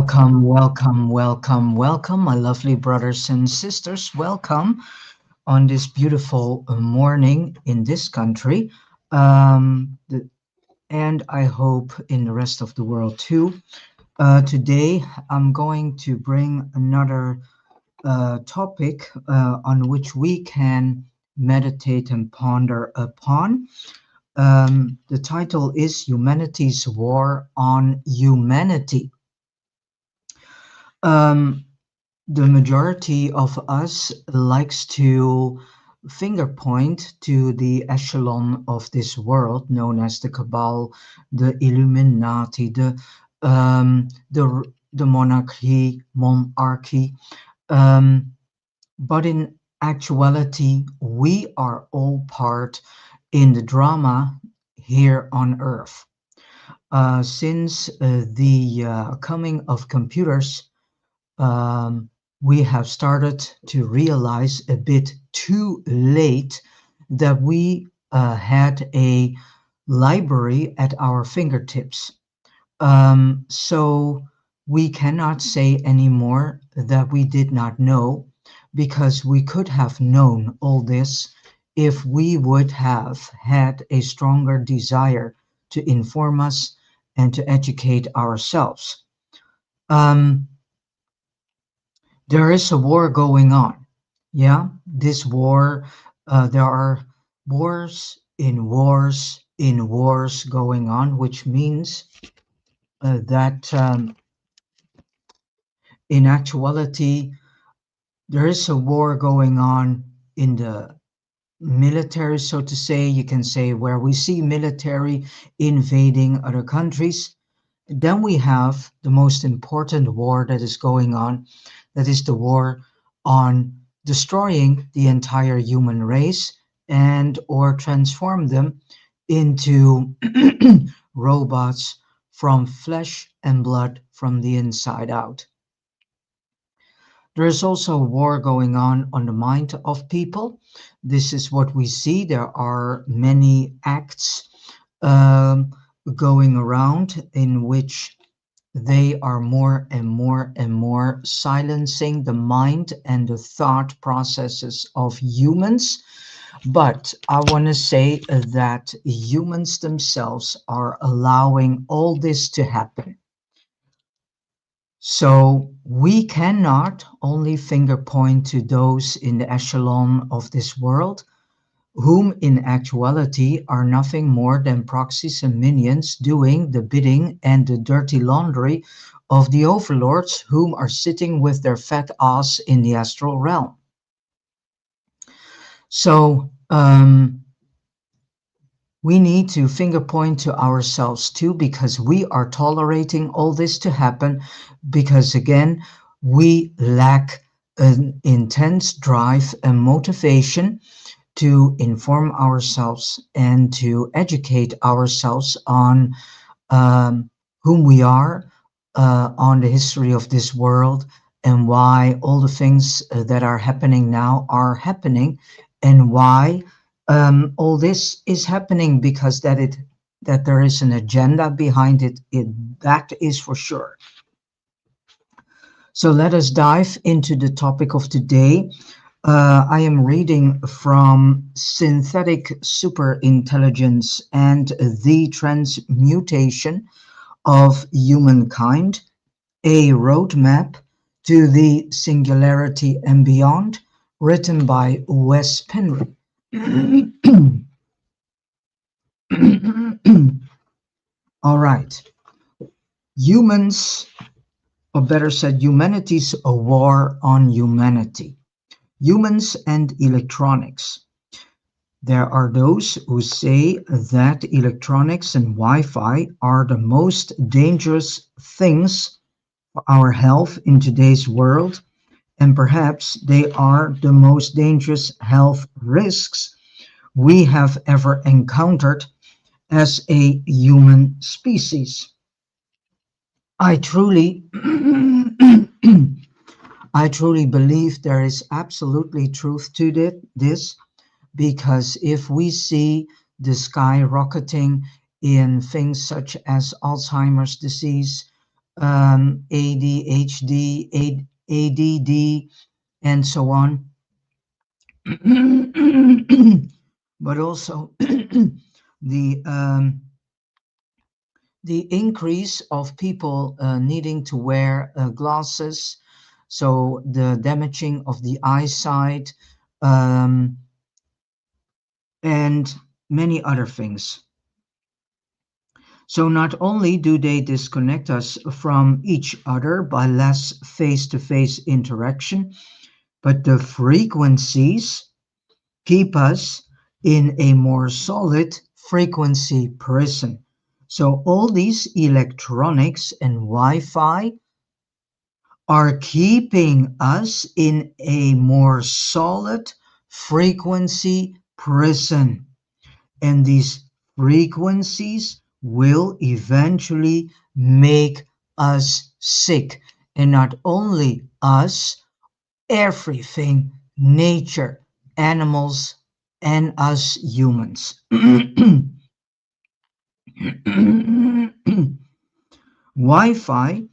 Welcome, welcome, welcome, welcome, my lovely brothers and sisters. Welcome on this beautiful morning in this country. And I hope in the rest of the world too. Today, I'm going to bring another topic on which we can meditate and ponder upon. The title is Humanity's War on Humanity. Um, the majority of us likes to finger point to the echelon of this world known as the cabal, the illuminati, the monarchy, but in actuality we are all part in the drama here on earth. Since the coming of computers, um, we have started to realize a bit too late that we had a library at our fingertips. So we cannot say anymore that we did not know, because we could have known all this if we would have had a stronger desire to inform us and to educate ourselves. Um, there is a war going on. Yeah, this war, there are wars going on, which means that in actuality, there is a war going on in the military, so to say. You can say where we see military invading other countries. Then we have the most important war that is going on, that is the war on destroying the entire human race and or transform them into robots from flesh and blood from the inside out. There is also a war going on the mind of people. This is what we see. There are many acts um, going around in which they are more and more and more silencing the mind and the thought processes of humans. But I want to say that humans themselves are allowing all this to happen. So we cannot only finger point to those in the echelon of this world, whom in actuality are nothing more than proxies and minions doing the bidding and the dirty laundry of the overlords, whom are sitting with their fat ass in the astral realm. So we need to finger point to ourselves too, because we are tolerating all this to happen because, again, we lack an intense drive and motivation to inform ourselves and to educate ourselves on whom we are, on the history of this world, and why all the things that are happening now are happening, and why all this is happening, because that there is an agenda behind it, that is for sure. So let us dive into the topic of today. I am reading from Synthetic Superintelligence and the Transmutation of Humankind, a Roadmap to the Singularity and Beyond, written by Wes Penry. All right. Humans, or better said, humanity's a war on humanity. Humans and electronics. There are those who say that electronics and Wi-Fi are the most dangerous things for our health in today's world, and perhaps they are the most dangerous health risks we have ever encountered as a human species. I truly I truly believe there is absolutely truth to this, because if we see the sky rocketing in things such as Alzheimer's disease, ADHD, ADD, and so on. But also the the increase of people needing to wear glasses, so the damaging of the eyesight, um, and many other things. So not only do they disconnect us from each other by less face-to-face interaction, but the frequencies keep us in a more solid frequency prison. So all these electronics and Wi-Fi are keeping us in a more solid frequency prison. And these frequencies will eventually make us sick. And not only us, everything, nature, animals, and us humans. Wi-Fi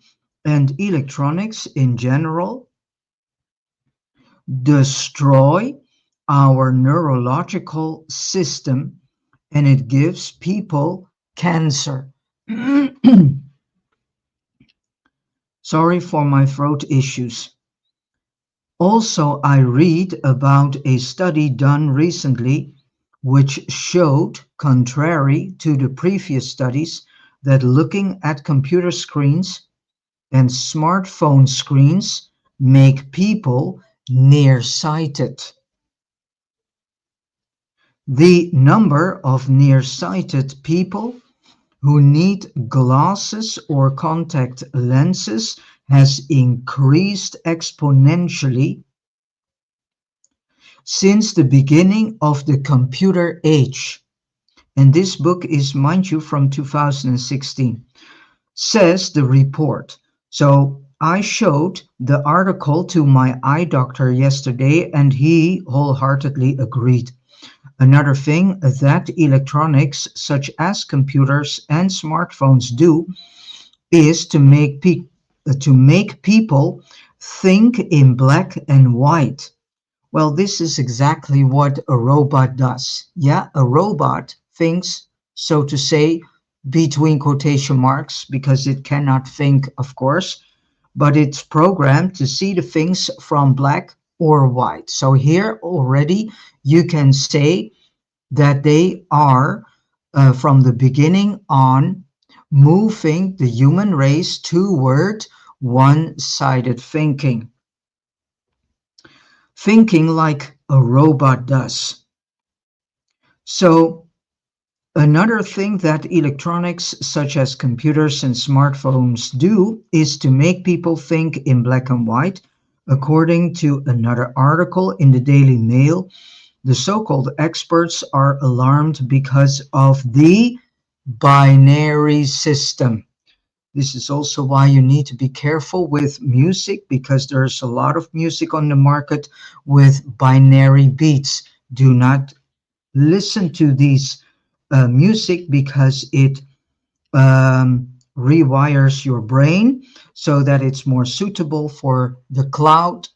and electronics in general destroy our neurological system, and it gives people cancer. Sorry for my throat issues. Also, I read about a study done recently which showed, contrary to the previous studies, that looking at computer screens and smartphone screens make people nearsighted. The number of nearsighted people who need glasses or contact lenses has increased exponentially since the beginning of the computer age. And this book is, mind you, from 2016, says the report. So I showed the article to my eye doctor yesterday, and he wholeheartedly agreed. Another thing that electronics such as computers and smartphones do is to make people think in black and white. Well, this is exactly what a robot does. Yeah, a robot thinks, so to say, between quotation marks, because it cannot think, of course, but it's programmed to see the things from black or white. So here already you can say that they are, from the beginning on, moving the human race toward one-sided thinking. Thinking like a robot does. So another thing that electronics such as computers and smartphones do is to make people think in black and white. According to another article in the Daily Mail, the so-called experts are alarmed because of the binary system. This is also why you need to be careful with music, because there's a lot of music on the market with binary beats. Do not listen to these music, because it rewires your brain so that it's more suitable for the cloud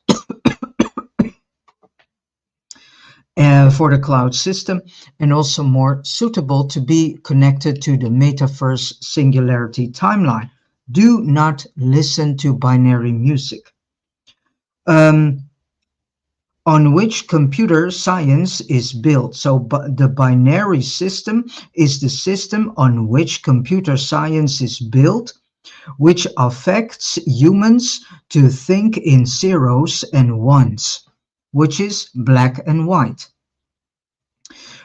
system, and also more suitable to be connected to the metaverse singularity timeline. Do not listen to binary music. On which computer science is built. So the binary system is the system on which computer science is built, which affects humans to think in zeros and ones, which is black and white,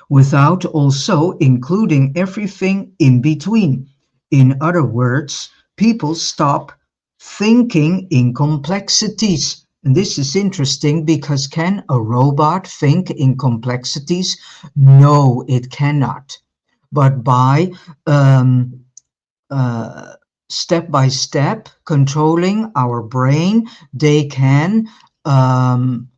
without also including everything in between. In other words, people stop thinking in complexities. And this is interesting, because can a robot think in complexities? No, it cannot. But uh, step by step controlling our brain, um,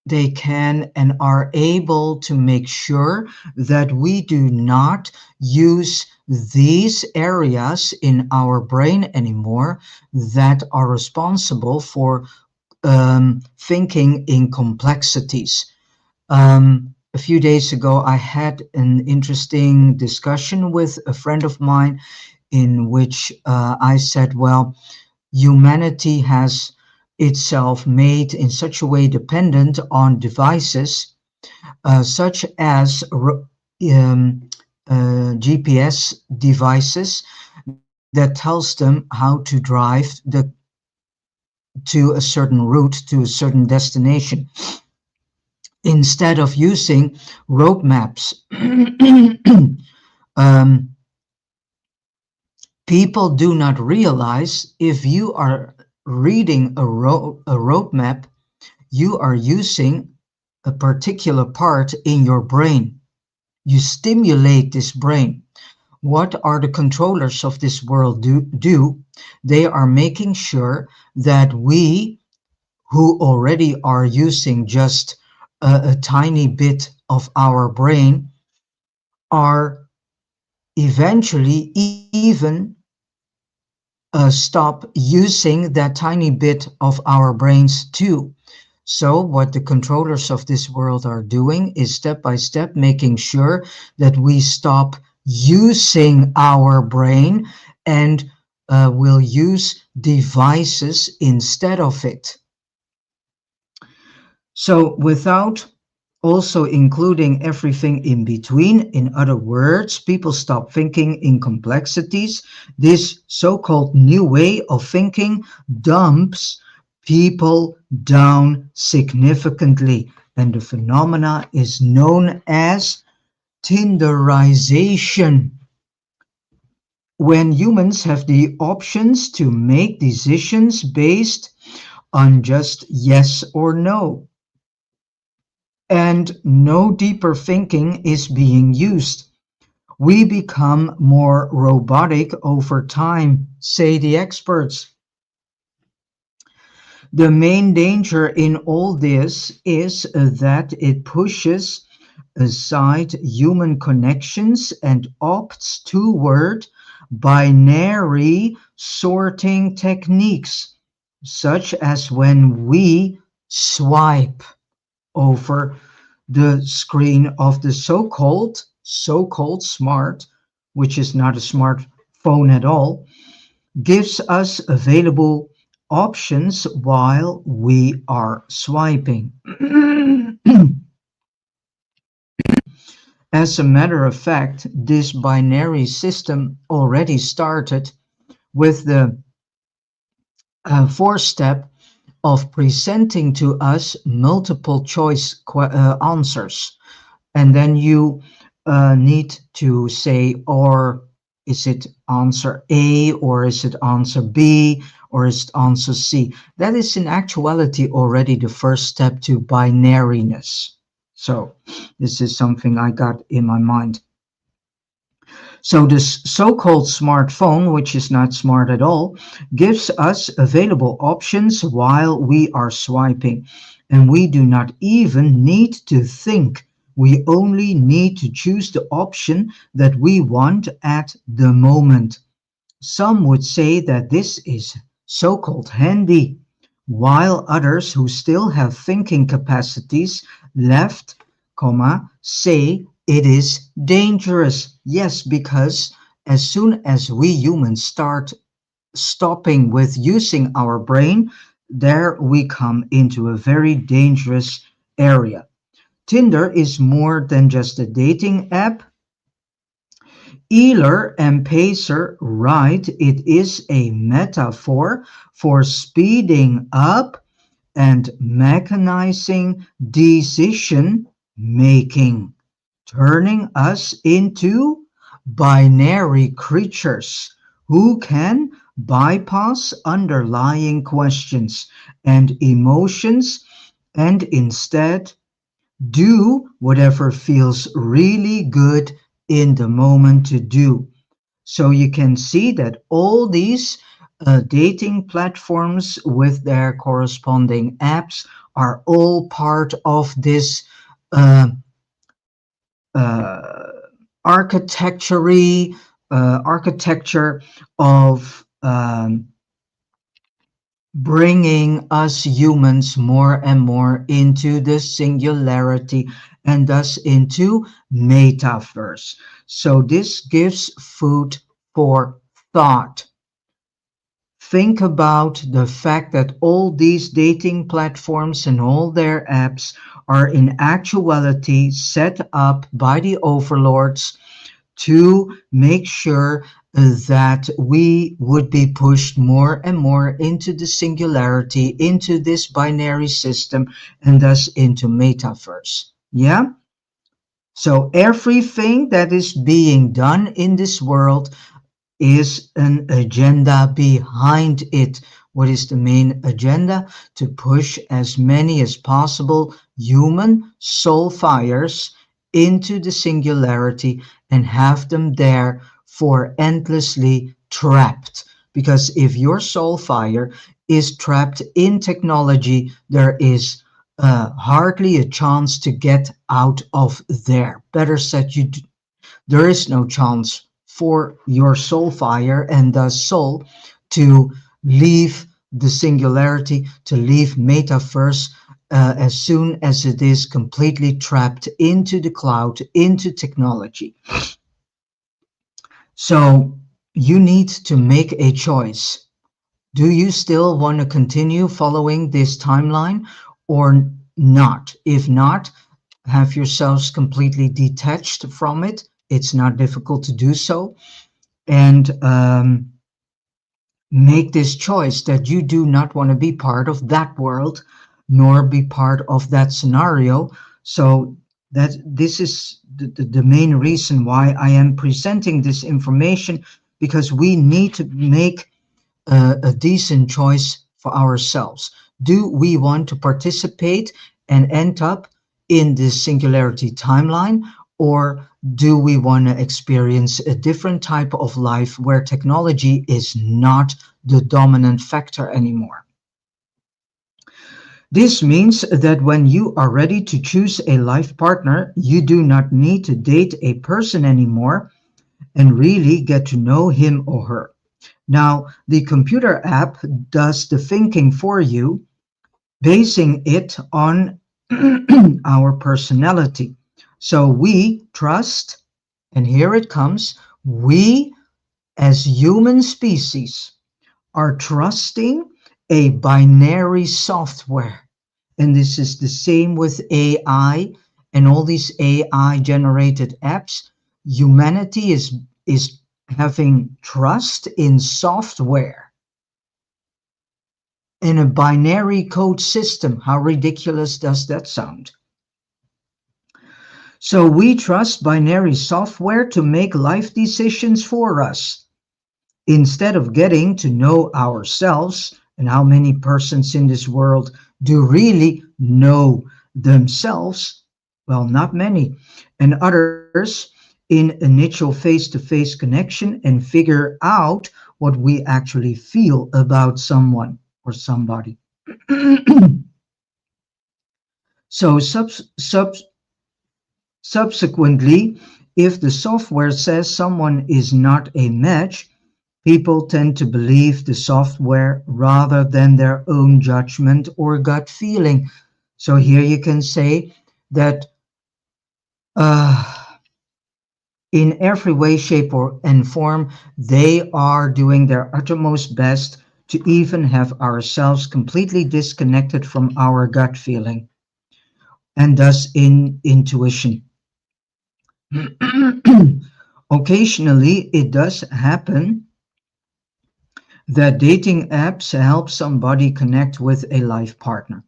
they can and are able to make sure that we do not use these areas in our brain anymore that are responsible for thinking in complexities. A few days ago, I had an interesting discussion with a friend of mine in which I said, well, humanity has itself made in such a way dependent on devices such as GPS devices that tells them how to drive to a certain route to a certain destination instead of using road maps. um, People do not realize if you are reading a road map, you are using a particular part in your brain. You stimulate this brain. What are the controllers of this world do? They are making sure that we, who already are using just a tiny bit of our brain, are eventually even stop using that tiny bit of our brains too. So what the controllers of this world are doing is step by step making sure that we stop using our brain and will use devices instead of it. So without also including everything in between, in other words, people stop thinking in complexities. This so-called new way of thinking dumps people down significantly, and the phenomena is known as Tinderization. When humans have the options to make decisions based on just yes or no, and no deeper thinking is being used, we become more robotic over time, say the experts. The main danger in all this is that it pushes aside human connections and opts toward binary sorting techniques, such as when we swipe over the screen of the so-called smart, which is not a smartphone at all, gives us available options while we are swiping. As a matter of fact, this binary system already started with the fourth step of presenting to us multiple choice answers. And then you need to say, or is it answer A, or is it answer B, or is it answer C? That is in actuality already the first step to binariness. So this is something I got in my mind. So this so-called smartphone, which is not smart at all, gives us available options while we are swiping. And we do not even need to think. We only need to choose the option that we want at the moment. Some would say that this is so-called handy, while others who still have thinking capacities left, say it is dangerous. Yes, because as soon as we humans start stopping with using our brain, there we come into a very dangerous area. Tinder is more than just a dating app. Ehler and Pacer write it is a metaphor for speeding up and mechanizing decision making, turning us into binary creatures who can bypass underlying questions and emotions and instead do whatever feels really good in the moment to do. So you can see that all these dating platforms with their corresponding apps are all part of this uh, uh, architecture architecture of bringing us humans more and more into the singularity and thus into metaverse. So this gives food for thought. Think about the fact that all these dating platforms and all their apps are in actuality set up by the overlords to make sure that we would be pushed more and more into the singularity, into this binary system, and thus into metaverse. Yeah? So everything that is being done in this world is an agenda behind it. What is the main agenda? To push as many as possible human soul fires into the singularity and have them there for endlessly trapped. Because if your soul fire is trapped in technology, there is hardly a chance to get out of there. Better said, there is no chance for your soul fire and thus soul to leave the singularity, to leave metaverse as soon as it is completely trapped into the cloud, into technology. So you need to make a choice. Do you still want to continue following this timeline or not? If not, have yourselves completely detached from it. It's not difficult to do so. And make this choice that you do not want to be part of that world nor be part of that scenario. So that this is the main reason why I am presenting this information, because we need to make a decent choice for ourselves. Do we want to participate and end up in this singularity timeline, or do we want to experience a different type of life where technology is not the dominant factor anymore? This means that when you are ready to choose a life partner, you do not need to date a person anymore and really get to know him or her. Now, the computer app does the thinking for you, basing it on our personality. So we trust, and here it comes, we as human species are trusting a binary software. And this is the same with AI and all these AI generated apps. Humanity is having trust in software, in a binary code system. How ridiculous does that sound? So we trust binary software to make life decisions for us instead of getting to know ourselves. And how many persons in this world do really know themselves? Well, not many. And others in initial face-to-face connection and figure out what we actually feel about someone or somebody. So subsequently, if the software says someone is not a match, people tend to believe the software rather than their own judgment or gut feeling. So here you can say that uh, in every way, shape, or and form, they are doing their uttermost best to even have ourselves completely disconnected from our gut feeling and thus in intuition. Occasionally, it does happen that dating apps help somebody connect with a life partner.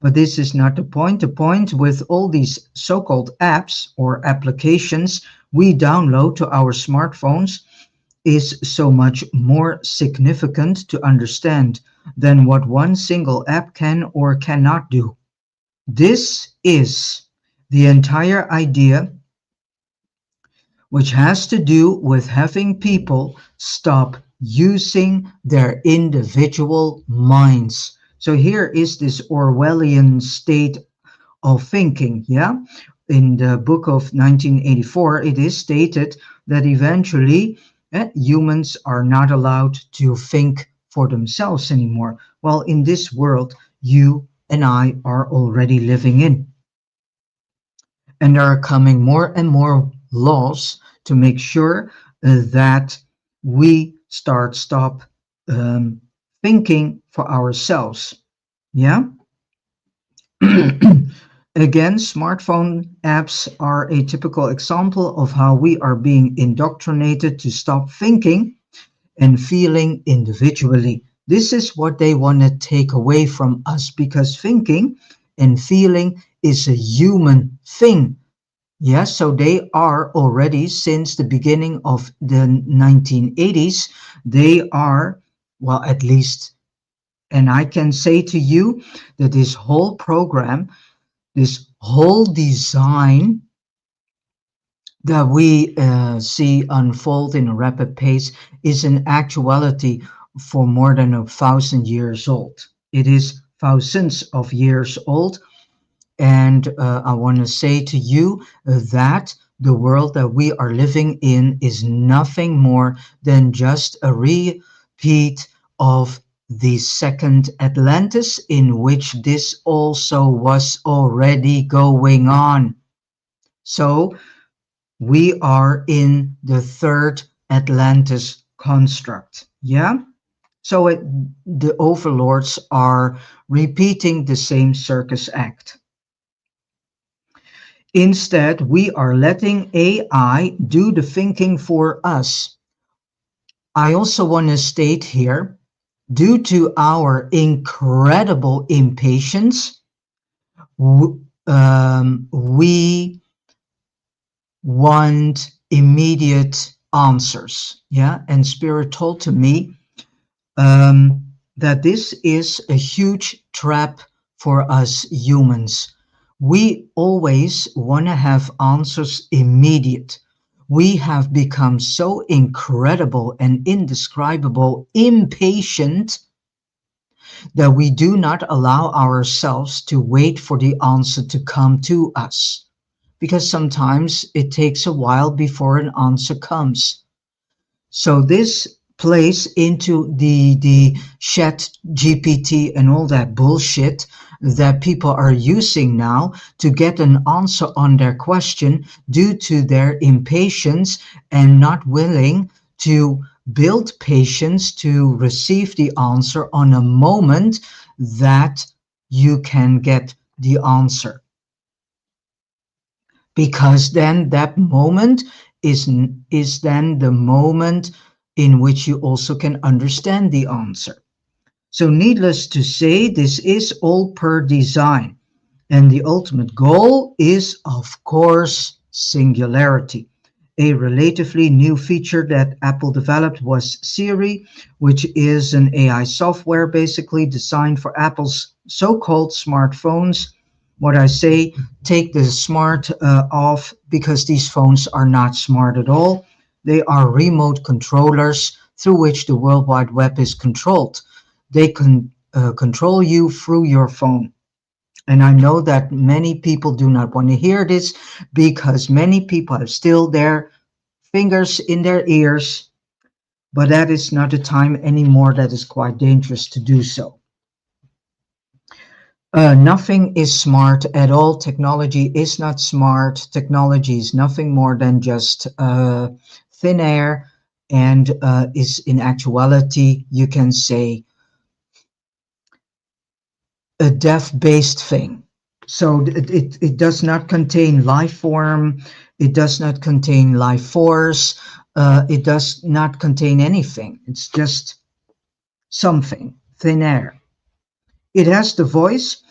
But this is not the point. The point with all these so-called apps or applications we download to our smartphones is so much more significant to understand than what one single app can or cannot do. This is the entire idea, which has to do with having people stop using their individual minds. So here is this Orwellian state of thinking. Yeah, in the book of 1984, it is stated that eventually Humans are not allowed to think for themselves anymore. Well, in this world, you and I are already living in. And there are coming more and more laws to make sure that we stop um, thinking for ourselves. Yeah. Again, smartphone apps are a typical example of how we are being indoctrinated to stop thinking and feeling individually. This is what they want to take away from us because thinking and feeling is a human thing. Yes, so they are already since the beginning of the 1980s, they are, well, at least, and I can say to you that this whole program, this whole design that we see unfold in a rapid pace is in actuality for more than 1,000 years old. It is thousands of years old. And I want to say to you that the world that we are living in is nothing more than just a repeat of the second Atlantis, in which this also was already going on. So we are in the third Atlantis construct. Yeah. So the overlords are repeating the same circus act. Instead, we are letting AI do the thinking for us. I also want to state here, due to our incredible impatience, we want immediate answers. Yeah, and Spirit told to me that this is a huge trap for us humans. We always want to have answers immediate. We have become so incredible and indescribable impatient that we do not allow ourselves to wait for the answer to come to us. Because sometimes it takes a while before an answer comes. So this plays into the chat GPT and all that bullshit that people are using now to get an answer on their question due to their impatience and not willing to build patience to receive the answer on a moment that you can get the answer. Because then that moment is then the moment in which you also can understand the answer. So needless to say, this is all per design. And the ultimate goal is, of course, singularity. A relatively new feature that Apple developed was Siri, which is an AI software basically designed for Apple's so-called smartphones. What I say, take the smart off because these phones are not smart at all. They are remote controllers through which the World Wide Web is controlled. They can control you through your phone. And I know that many people do not want to hear this because many people have still their fingers in their ears, but that is not a time anymore that is quite dangerous to do so. Nothing is smart at all. Technology is not smart. Technology is nothing more than just thin air and is in actuality, you can say, a death-based thing. So it does not contain life form, it does not contain life force, it does not contain anything. It's just something, thin air. It has the voice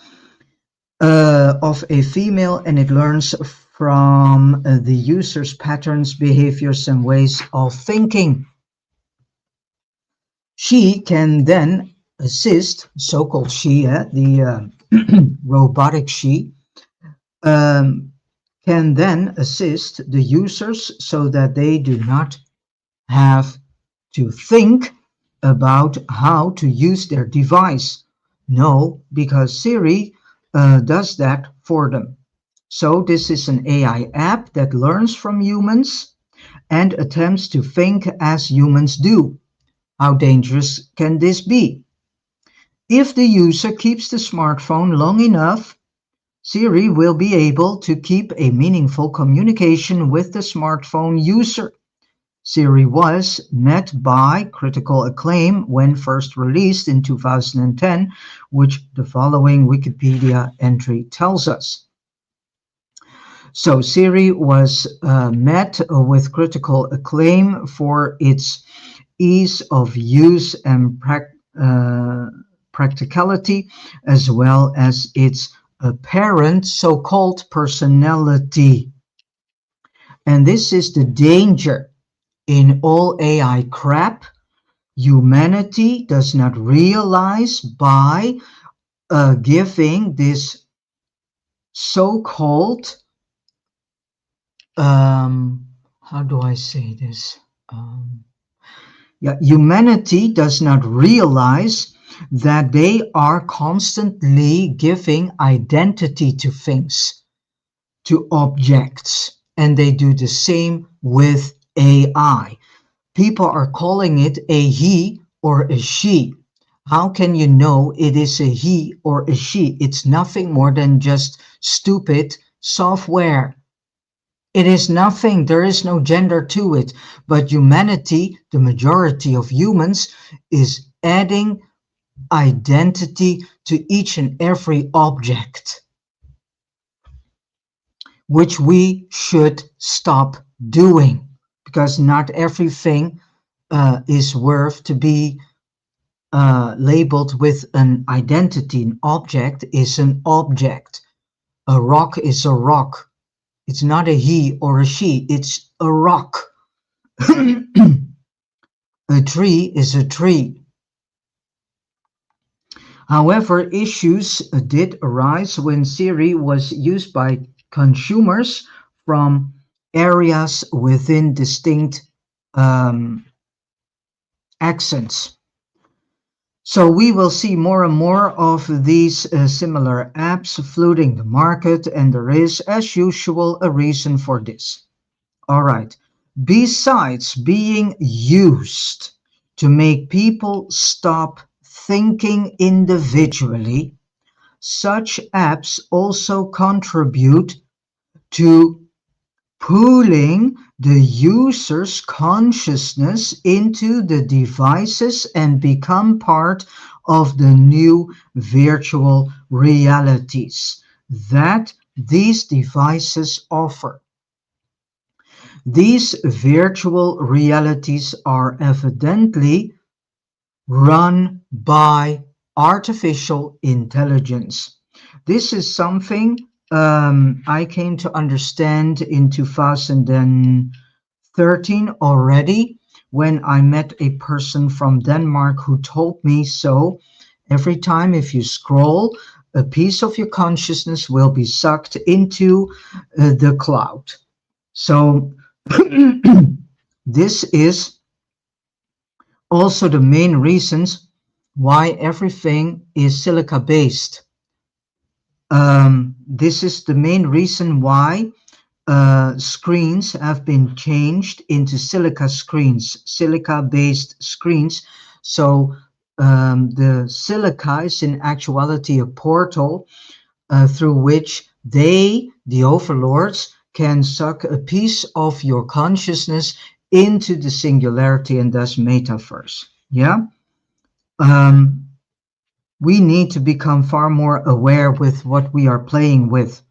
of a female and it learns from the user's patterns, behaviors, and ways of thinking. She can then assist, so-called she, the robotic she, um, can then assist the users so that they do not have to think about how to use their device. No, because Siri does that for them. So this is an AI app that learns from humans and attempts to think as humans do. How dangerous can this be? If the user keeps the smartphone long enough, Siri will be able to keep a meaningful communication with the smartphone user. Siri was met by critical acclaim when first released in 2010, which the following Wikipedia entry tells us. So Siri was met with critical acclaim for its ease of use and practicality, as well as its apparent so-called personality. And this is the danger in all AI crap. Humanity does not realize by giving this so-called, how do I say this? Humanity does not realize that they are constantly giving identity to things, to objects, and they do the same with AI. People are calling it a he or a she. How can you know it is a he or a she? It's nothing more than just stupid software. It is nothing, there is no gender to it, but humanity, the majority of humans, is adding identity to each and every object, which we should stop doing, because not everything is worth to be labeled with an identity. An object is an object. A rock is a rock. It's not a he or a she, it's a rock. A tree is a tree. However, issues did arise when Siri was used by consumers from areas within distinct accents. So we will see more and more of these similar apps flooding the market, and there is, as usual, a reason for this. All right. Besides being used to make people stop thinking individually, such apps also contribute to pooling the user's consciousness into the devices and become part of the new virtual realities that these devices offer. These virtual realities are evidently run by artificial intelligence. This is something I came to understand in 2013 already, when I met a person from Denmark who told me so. Every time if you scroll, a piece of your consciousness will be sucked into the cloud. So this is also the main reasons why everything is silica based. This is the main reason why screens have been changed into silica screens, silica-based screens. So the silica is in actuality a portal through which they, the overlords, can suck a piece of your consciousness into the singularity and thus metaverse. Yeah. We need to become far more aware with what we are playing with.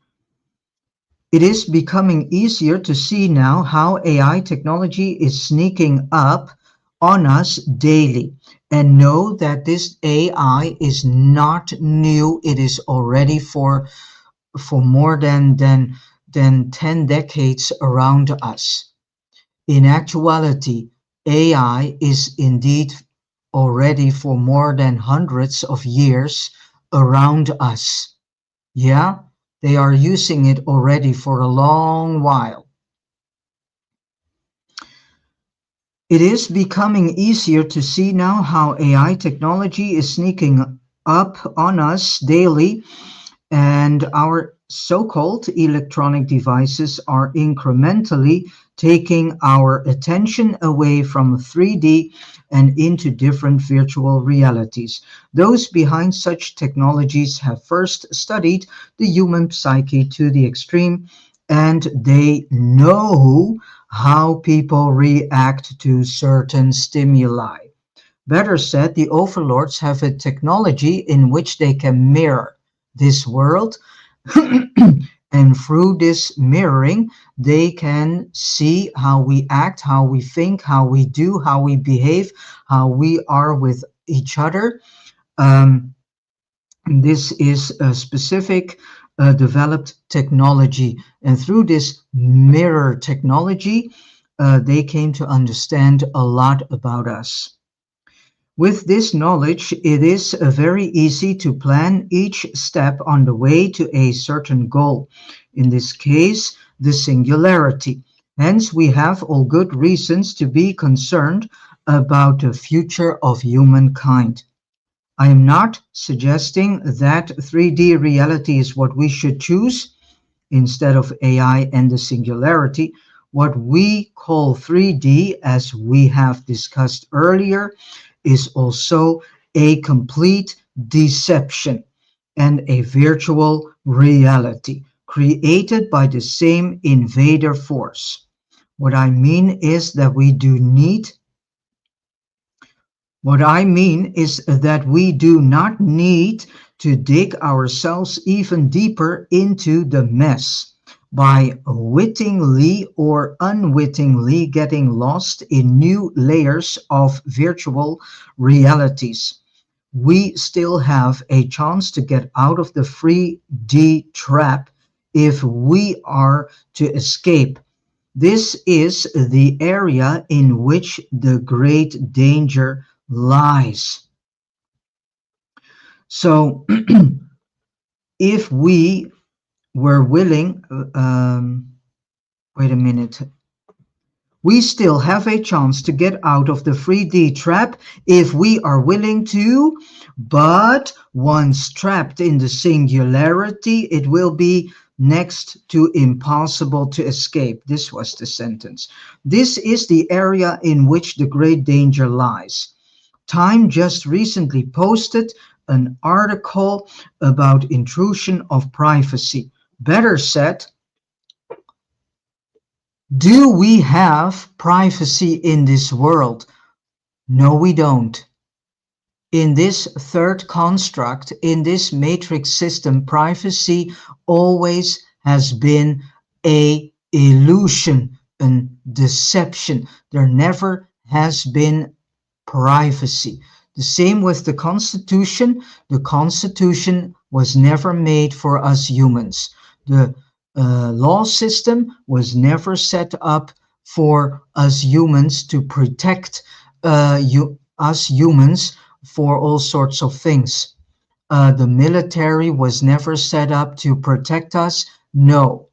It is becoming easier to see now how AI technology is sneaking up on us daily, and know that this AI is not new. It is already for more than 10 decades around us. In actuality, AI is indeed already for more than hundreds of years around us. Yeah, they are using it already for a long while. It is becoming easier to see now how AI technology is sneaking up on us daily, and our so-called electronic devices are incrementally taking our attention away from 3D and into different virtual realities. Those behind such technologies have first studied the human psyche to the extreme, and they know how people react to certain stimuli. Better said, the overlords have a technology in which they can mirror this world, and through this mirroring, they can see how we act, how we think, how we do, how we behave, how we are with each other. Um, this is a specific developed technology, and through this mirror technology, they came to understand a lot about us. With this knowledge, it is very easy to plan each step on the way to a certain goal, in this case, the singularity. Hence, we have all good reasons to be concerned about the future of humankind. I am not suggesting that 3D reality is what we should choose instead of AI and the singularity. What we call 3D, as we have discussed earlier, is also a complete deception and a virtual reality created by the same invader force. What I mean is that we do need what I mean is that we do not need to dig ourselves even deeper into the mess by wittingly or unwittingly getting lost in new layers of virtual realities. We still have a chance to get out of the 3D trap if we are to escape. This is the area in which the great danger lies. So, if we were willing, wait a minute, we still have a chance to get out of the 3D trap if we are willing to, but once trapped in the singularity, it will be next to impossible to escape. This was the sentence. This is the area in which the great danger lies. Time just recently posted an article about intrusion of privacy. Better said, do we have privacy in this world? No, we don't. In this third construct, in this matrix system, privacy always has been a illusion, a deception. There never has been privacy. The same with the Constitution. The Constitution was never made for us humans. The law system was never set up for us humans to protect us humans for all sorts of things. The military was never set up to protect us. No,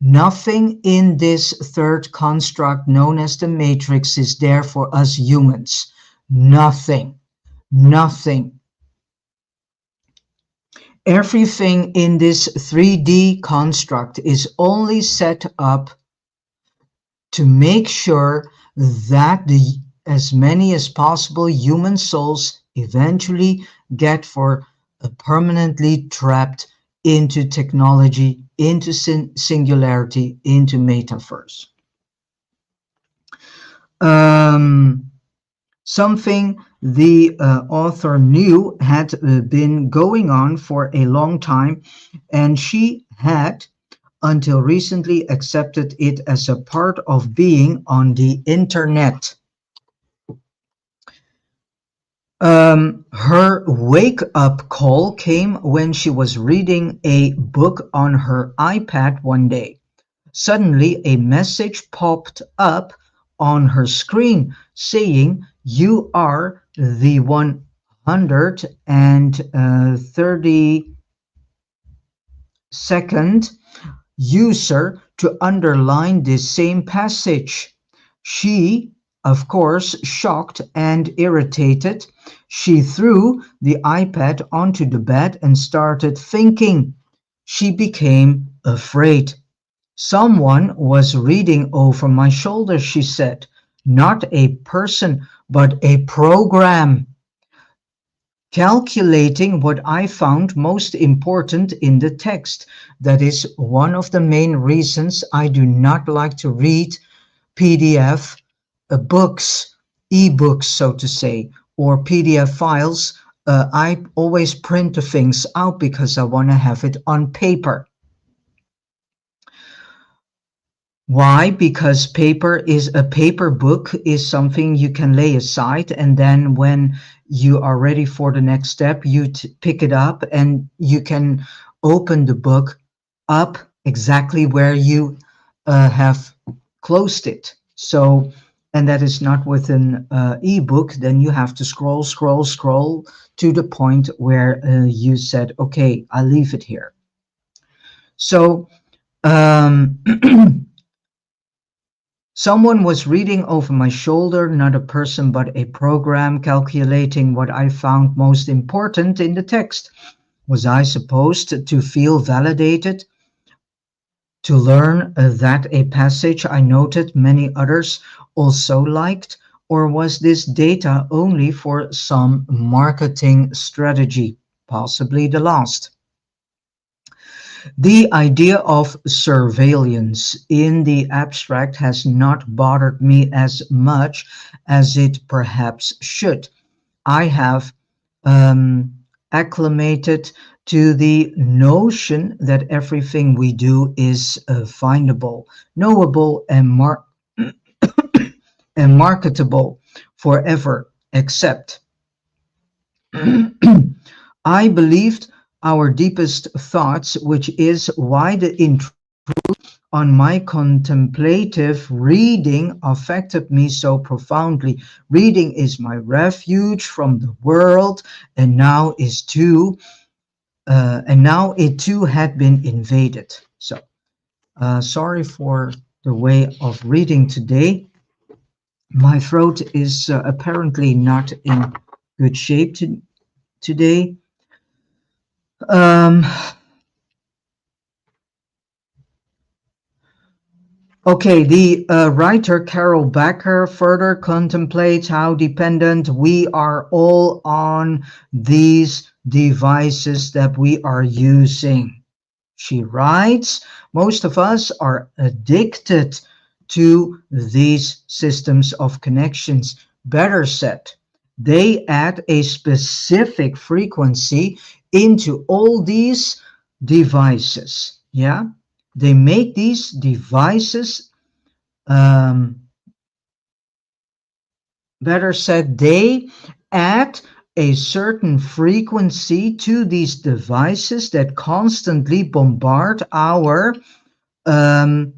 nothing in this third construct known as the matrix is there for us humans. Nothing. Nothing. Everything in this 3D construct is only set up to make sure that as many as possible human souls eventually get for permanently trapped into technology, into singularity, into metaverse. Something the author knew had been going on for a long time, and she had until recently accepted it as a part of being on the internet. Her wake-up call came when she was reading a book on her iPad one day. Suddenly, a message popped up on her screen saying, "You are the 132nd user to underline this same passage." She, of course, shocked and irritated, she threw the iPad onto the bed and started thinking. She became afraid. Someone was reading over my shoulder, she said. Not a person, but a program, calculating what I found most important in the text. That is one of the main reasons I do not like to read PDF books, e-books, so to say, or PDF files. I always print the things out because I want to have it on paper. Why? Because a paper book is something you can lay aside, and then when you are ready for the next step, you pick it up and you can open the book up exactly where you have closed it. So, and that is not with an ebook, then you have to scroll, scroll, scroll to the point where you said, okay, I leave it here. So, um, someone was reading over my shoulder, not a person but a program calculating what I found most important in the text. Was I supposed to feel validated, to learn that a passage I noted many others also liked, or was this data only for some marketing strategy? Possibly the last. The idea of surveillance in the abstract has not bothered me as much as it perhaps should. I have um, acclimated to the notion that everything we do is findable, knowable, and marketable forever, except I believed our deepest thoughts, which is why the on my contemplative reading affected me so profoundly. Reading is my refuge from the world, and now it too had been invaded. So, sorry for the way of reading today. My throat is apparently not in good shape today. Um, Okay, the writer Carol Becker further contemplates how dependent we are all on these devices that we are using. She writes, most of us are addicted to these systems of connections. Better said, they add a specific frequency into all these devices. Yeah, they make these devices, um, better said, they add a certain frequency to these devices that constantly bombard our um,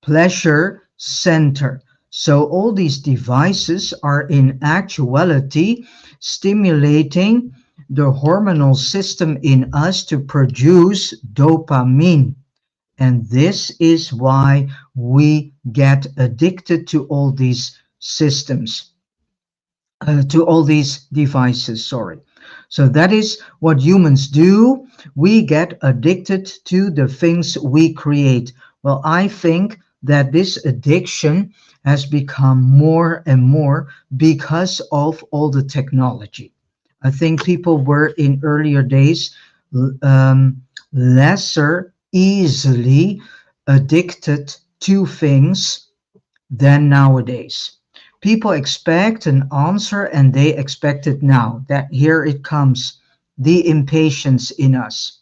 pleasure center. So all these devices are in actuality stimulating the hormonal system in us to produce dopamine. And this is why we get addicted to all these systems, to all these devices, sorry. So that is what humans do. We get addicted to the things we create. Well, I think that this addiction has become more and more because of all the technology. I think people were in earlier days um, lesser easily addicted to things than nowadays. People expect an answer and they expect it now. That here it comes, the impatience in us.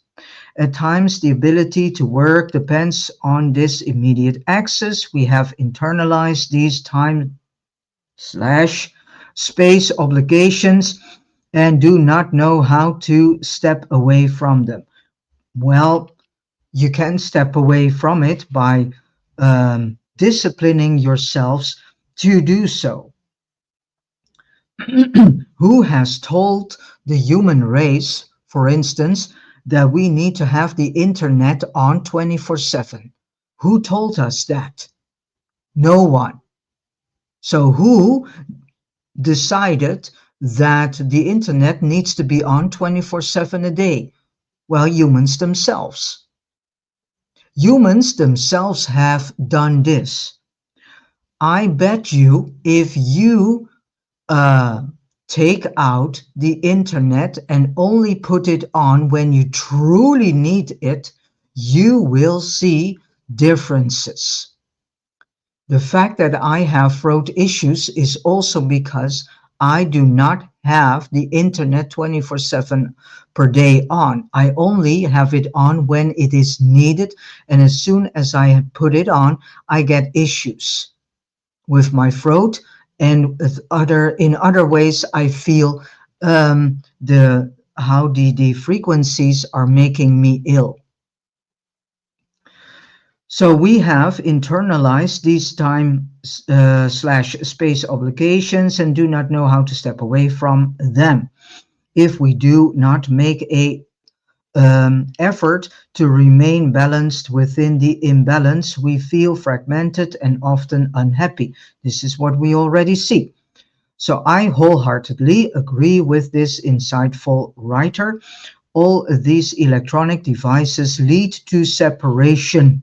At times, the ability to work depends on this immediate access. We have internalized these time slash space obligations and do not know how to step away from them. Well, you can step away from it by disciplining yourselves to do so. Who has told the human race, for instance, that we need to have the internet on 24/7? Who told us that? No one. So, who decided that the internet needs to be on 24/7 a day? Well, humans themselves. Humans themselves have done this. I bet you if you uh, take out the internet and only put it on when you truly need it, you will see differences. The fact that I have throat issues is also because I do not have the internet 24/7 per day on. I only have it on when it is needed, and as soon as I put it on, I get issues with my throat, and with in other ways I feel the how the frequencies are making me ill. So we have internalized these time slash space obligations and do not know how to step away from them. If we do not make a effort to remain balanced within the imbalance, we feel fragmented and often unhappy. This is what we already see. So I wholeheartedly agree with this insightful writer. All these electronic devices lead to separation,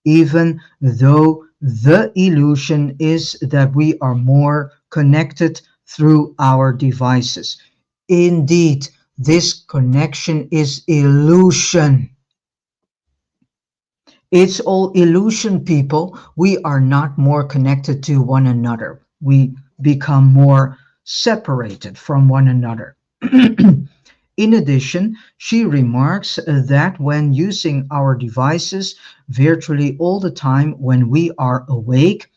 even though the illusion is that we are more connected through our devices. Indeed, this connection is illusion. It's all illusion, people. We are not more connected to one another. We become more separated from one another. In addition, she remarks that when using our devices virtually all the time when we are awake,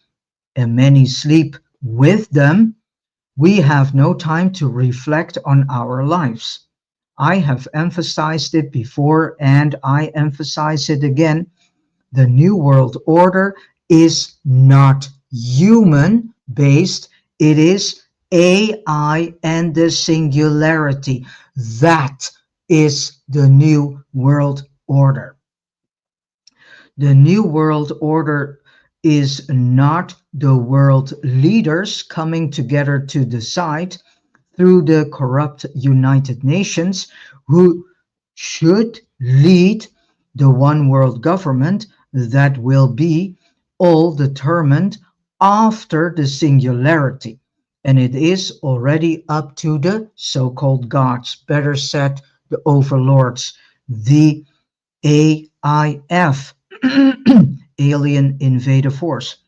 and many sleep with them, we have no time to reflect on our lives. I have emphasized it before and I emphasize it again. The New World Order is not human based, it is AI and the singularity. That is the New World Order. The New World Order is not the world leaders coming together to decide through the corrupt United Nations who should lead the one world government that will be all determined after the singularity. And it is already up to the so-called gods, better said, the overlords, the AIF, alien invader force.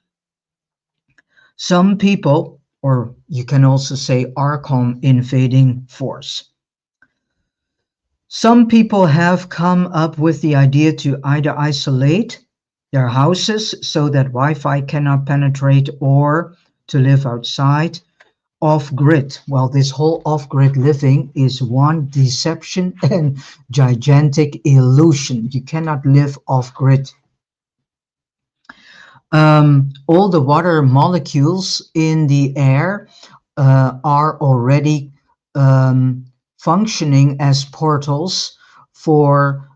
Some people, or you can also say Archon invading force. Some people have come up with the idea to either isolate their houses so that Wi-Fi cannot penetrate or to live outside off-grid. Well, this whole off-grid living is one deception and gigantic illusion. You cannot live off-grid. All the water molecules in the air are already functioning as portals for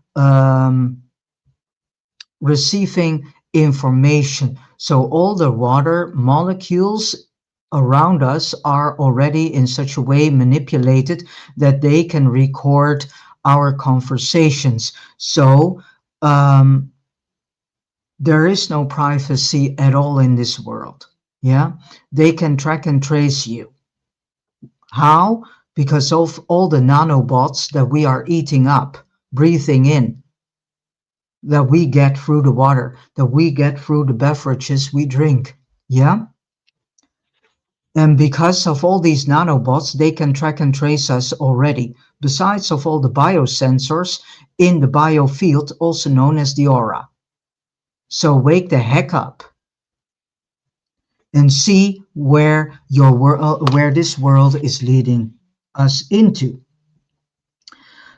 receiving information. So all the water molecules around us are already in such a way manipulated that they can record our conversations. So there is no privacy at all in this world. Yeah, they can track and trace you. How? Because of all the nanobots that we are eating up, breathing in, that we get through the water, that we get through the beverages we drink. Yeah. And because of all these nanobots, they can track and trace us already, besides of all the biosensors in the biofield, also known as the aura. So wake the heck up and see where your world, where this world is leading us into.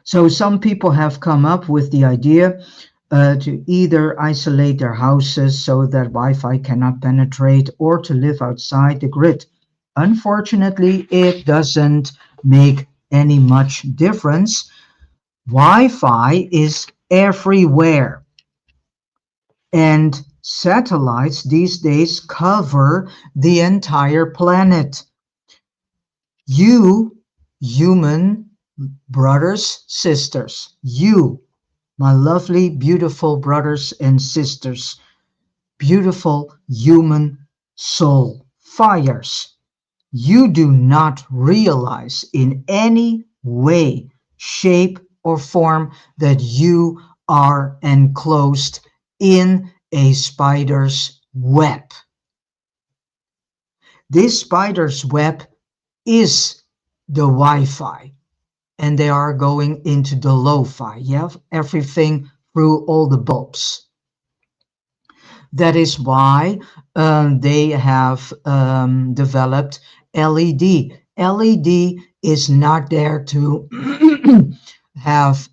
So some people have come up with the idea to either isolate their houses so that Wi-Fi cannot penetrate or to live outside the grid. Unfortunately, it doesn't make any much difference. Wi-Fi is everywhere. And satellites these days cover the entire planet. You, human brothers, sisters, you, My lovely, beautiful brothers and sisters, beautiful human soul fires. You do not realize in any way, shape, or form that you are enclosed in a spider's web. This spider's web is the Wi-Fi, and they are going into the lo-fi. Yeah, everything through all the bulbs. That is why they have developed LED. LED is not there to have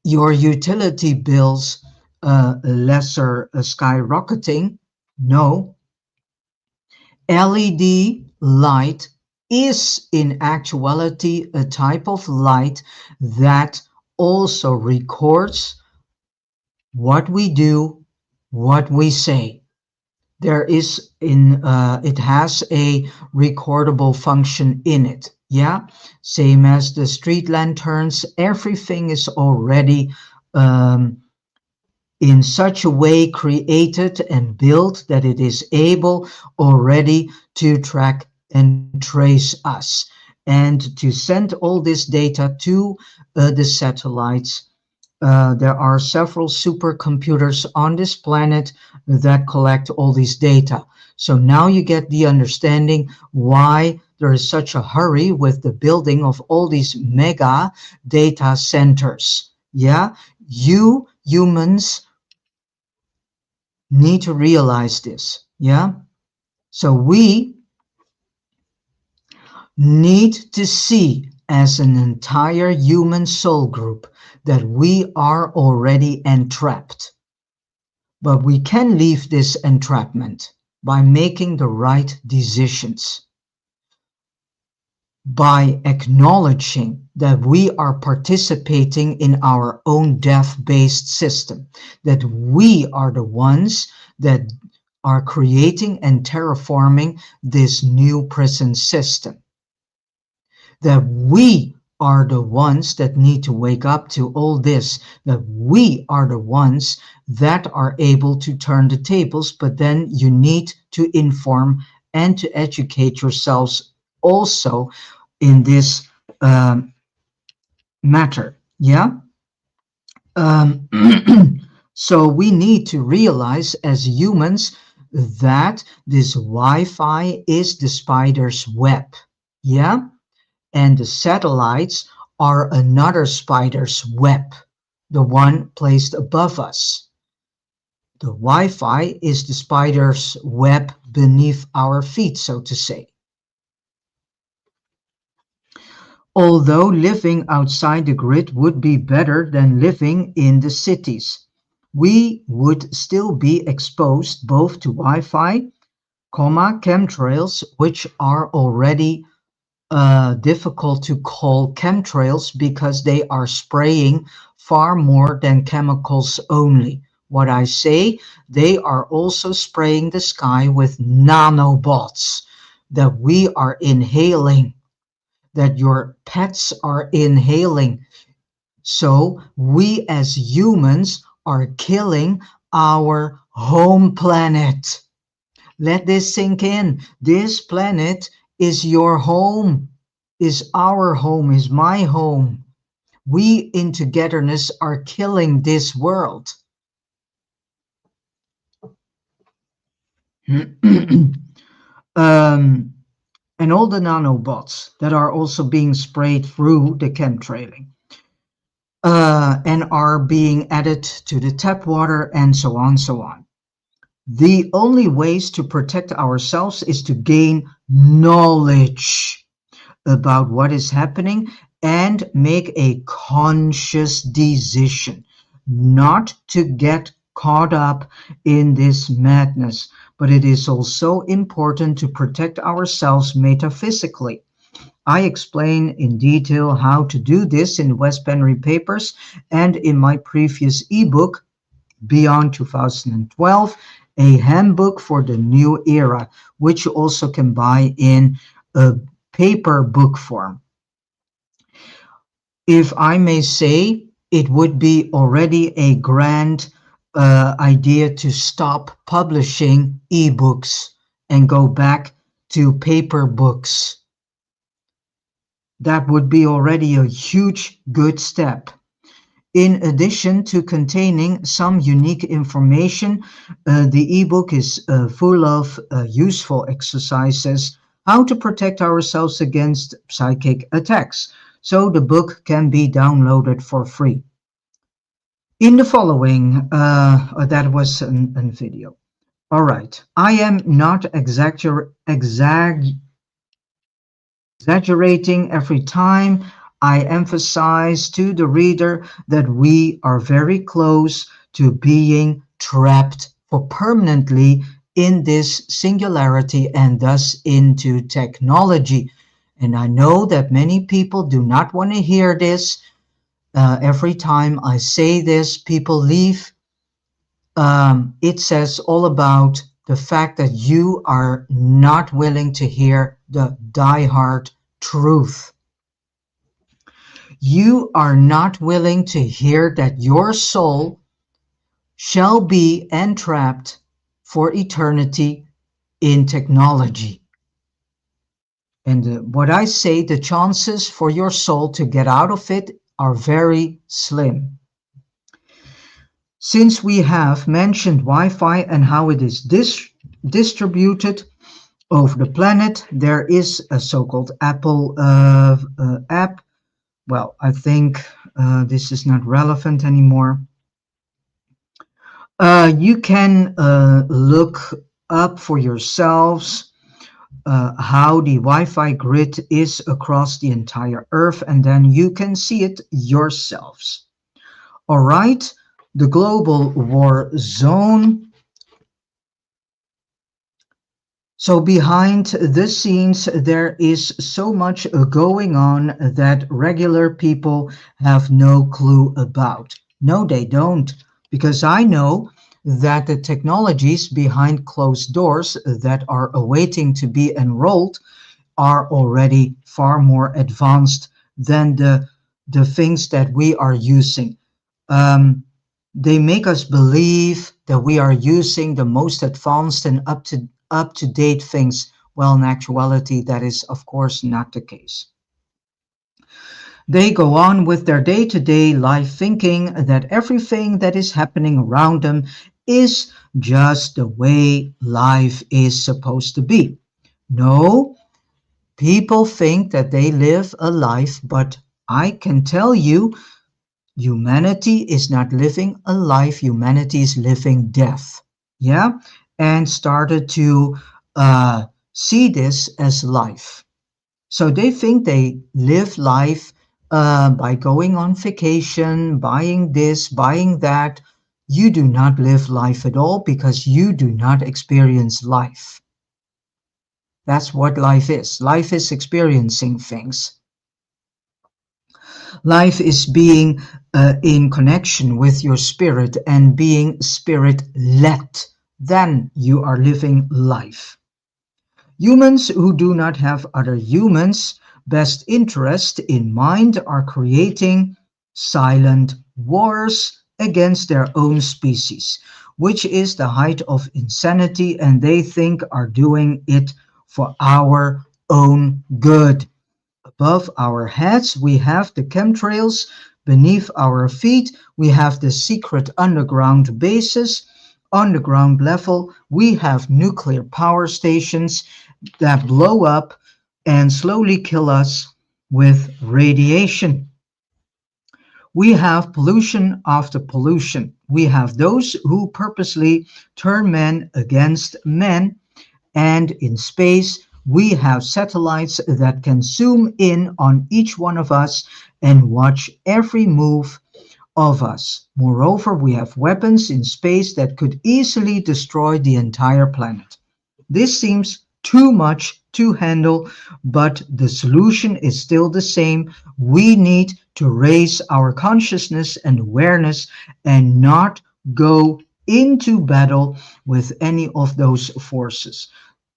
your utility bills lesser skyrocketing. No, LED light is in actuality a type of light that also records what we do, what we say. There is it has a recordable function in it. Yeah, same as the street lanterns. Everything is already um, in such a way created and built that it is able already to track and trace us and to send all this data to the satellites. There are several supercomputers on this planet that collect all these data. So now you get the understanding why there is such a hurry with the building of all these mega data centers. Yeah, you humans need to realize this. Yeah, so we need to see as an entire human soul group that we are already entrapped. But we can leave this entrapment by making the right decisions, by acknowledging that we are participating in our own death-based system, that we are the ones that are creating and terraforming this new prison system, that we are the ones that need to wake up to all this, that we are the ones that are able to turn the tables, but then you need to inform and to educate yourselves also in this um, matter. Yeah. Um, so we need to realize as humans that this Wi-Fi is the spider's web. Yeah. And the satellites are another spider's web, the one placed above us. The Wi-Fi is the spider's web beneath our feet, so to say. Although living outside the grid would be better than living in the cities, we would still be exposed both to Wi-Fi, chemtrails, which are already difficult to call chemtrails because they are spraying far more than chemicals only. What I say, they are also spraying the sky with nanobots that we are inhaling, that your pets are inhaling. So we as humans are killing our home planet. Let this sink in. This planet is your home, is our home, is my home. We in togetherness are killing this world. And all the nanobots that are also being sprayed through the chemtrailing and are being added to the tap water and so on, so on. The only ways to protect ourselves is to gain knowledge about what is happening and make a conscious decision not to get caught up in this madness. But it is also important to protect ourselves metaphysically. I explain in detail how to do this in Wes Penry Papers and in my previous ebook, Beyond 2012, a handbook for the new era, which you also can buy in a paper book form. If I may say, it would be already a grand idea to stop publishing ebooks and go back to paper books. That would be already a huge good step. In addition to containing some unique information, the ebook is full of useful exercises how to protect ourselves against psychic attacks. So the book can be downloaded for free. In the following, that was a video. All right, I am not exaggerating every time I emphasize to the reader that we are very close to being trapped for permanently in this singularity and thus into technology. And I know that many people do not want to hear this. Every time I say this, people leave. It says all about the fact that you are not willing to hear the die-hard truth. You are not willing to hear that your soul shall be entrapped for eternity in technology. And what I say, the chances for your soul to get out of it are very slim. Since we have mentioned Wi-Fi and how it is distributed over the planet, there is a so-called Apple app. Well, I think this is not relevant anymore. You can look up for yourselves how the Wi-Fi grid is across the entire Earth, and then you can see it yourselves. All right, the global war zone. So behind the scenes, there is so much going on that regular people have no clue about. No, they don't, because I know that the technologies behind closed doors that are awaiting to be enrolled are already far more advanced than the things that we are using. Um, they make us believe that we are using the most advanced and up to date things. Well, in actuality, that is of course not the case. They go on with their day-to-day life thinking that everything that is happening around them is just the way life is supposed to be. No, people think that they live a life, but I can tell you, humanity is not living a life, humanity is living death. Yeah, and started to see this as life. So they think they live life by going on vacation, buying this, buying that. You do not live life at all because you do not experience life. That's what life is. Life is experiencing things. Life is being in connection with your spirit and being spirit led. Then you are living life. Humans who do not have other humans' best interest in mind are creating silent wars against their own species, which is the height of insanity, and they think are doing it for our own good. Above our heads, we have the chemtrails. Beneath our feet, we have the secret underground bases. On the ground level, we have nuclear power stations that blow up and slowly kill us with radiation. We have pollution after pollution. We have those who purposely turn men against men, and in space, we have satellites that can zoom in on each one of us and watch every move of us. Moreover, we have weapons in space that could easily destroy the entire planet. This seems too much to handle, but the solution is still the same. We need to raise our consciousness and awareness and not go into battle with any of those forces.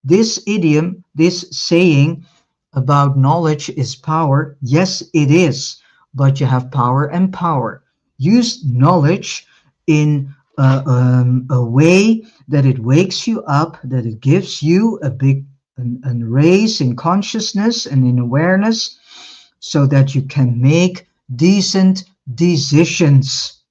This idiom, this saying about knowledge is power, yes, it is, but you have power and power. Use knowledge in a way that it wakes you up, that it gives you a raise in consciousness and in awareness so that you can make decent decisions.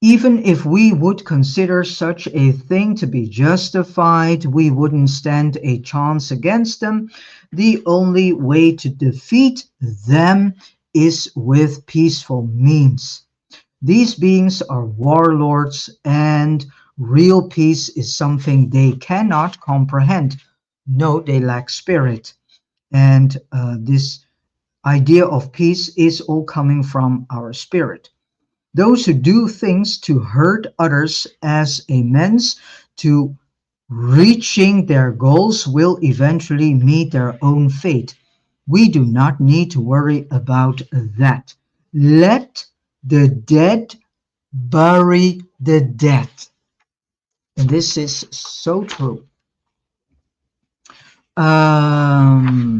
Even if we would consider such a thing to be justified, we wouldn't stand a chance against them. The only way to defeat them is with peaceful means. These beings are warlords, and real peace is something they cannot comprehend. No, they lack spirit. And this idea of peace is all coming from our spirit. Those who do things to hurt others as a means to reaching their goals will eventually meet their own fate. We do not need to worry about that. Let the dead bury the dead. And this is so true. I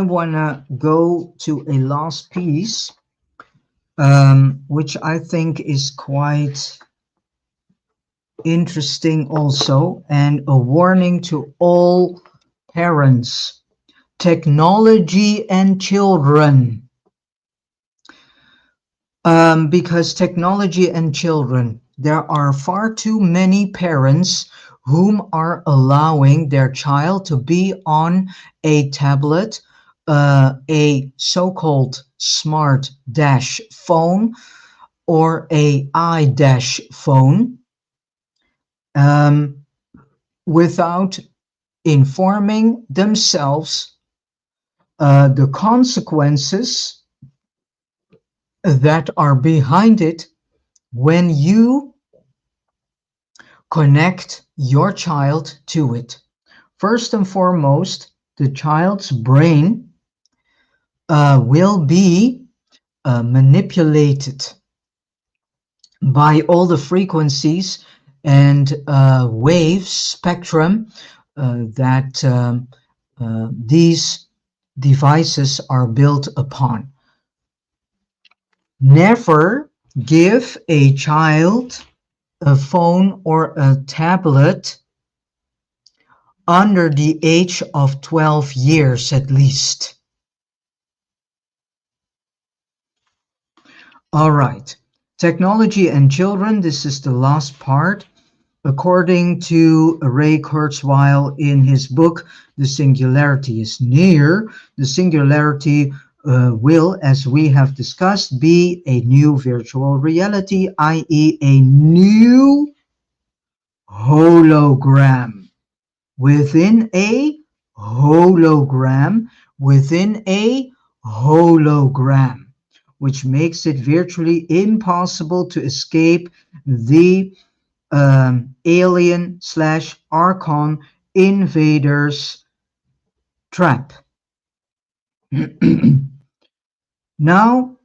want to go to a last piece, which I think is quite interesting also, and a warning to all parents. Technology and children. Because technology and children, there are far too many parents whom are allowing their child to be on a tablet, a so-called smart dash phone or a i-dash phone, without informing themselves the consequences that are behind it when you connect your child to it. First and foremost, the child's brain will be manipulated by all the frequencies and wave spectrum that these devices are built upon. Never give a child a phone or a tablet under the age of 12 years at least. All right, technology and children, this is the last part. According to Ray Kurzweil in his book, The Singularity is Near, the singularity will, as we have discussed, be a new virtual reality, i.e. a new hologram within a hologram within a hologram, which makes it virtually impossible to escape the alien slash Archon invaders trap. Now,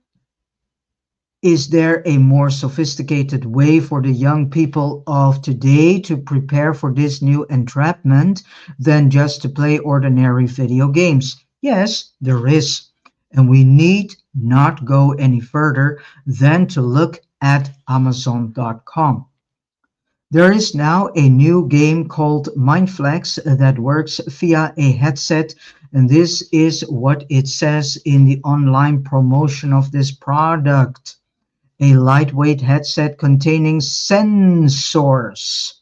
is there a more sophisticated way for the young people of today to prepare for this new entrapment than just to play ordinary video games? Yes, there is. And we need not go any further than to look at Amazon.com. There is now a new game called Mindflex that works via a headset, and this is what it says in the online promotion of this product. A lightweight headset containing sensors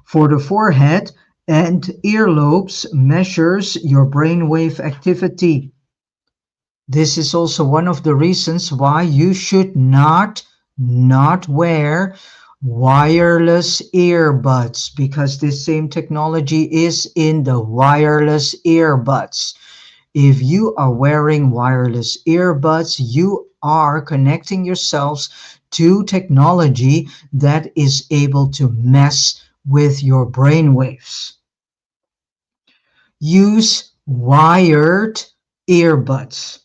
for the forehead and earlobes, measures your brainwave activity. This is also one of the reasons why you should not wear wireless earbuds, because this same technology is in the wireless earbuds. If you are wearing wireless earbuds, you are connecting yourselves to technology that is able to mess with your brain waves. Use wired earbuds.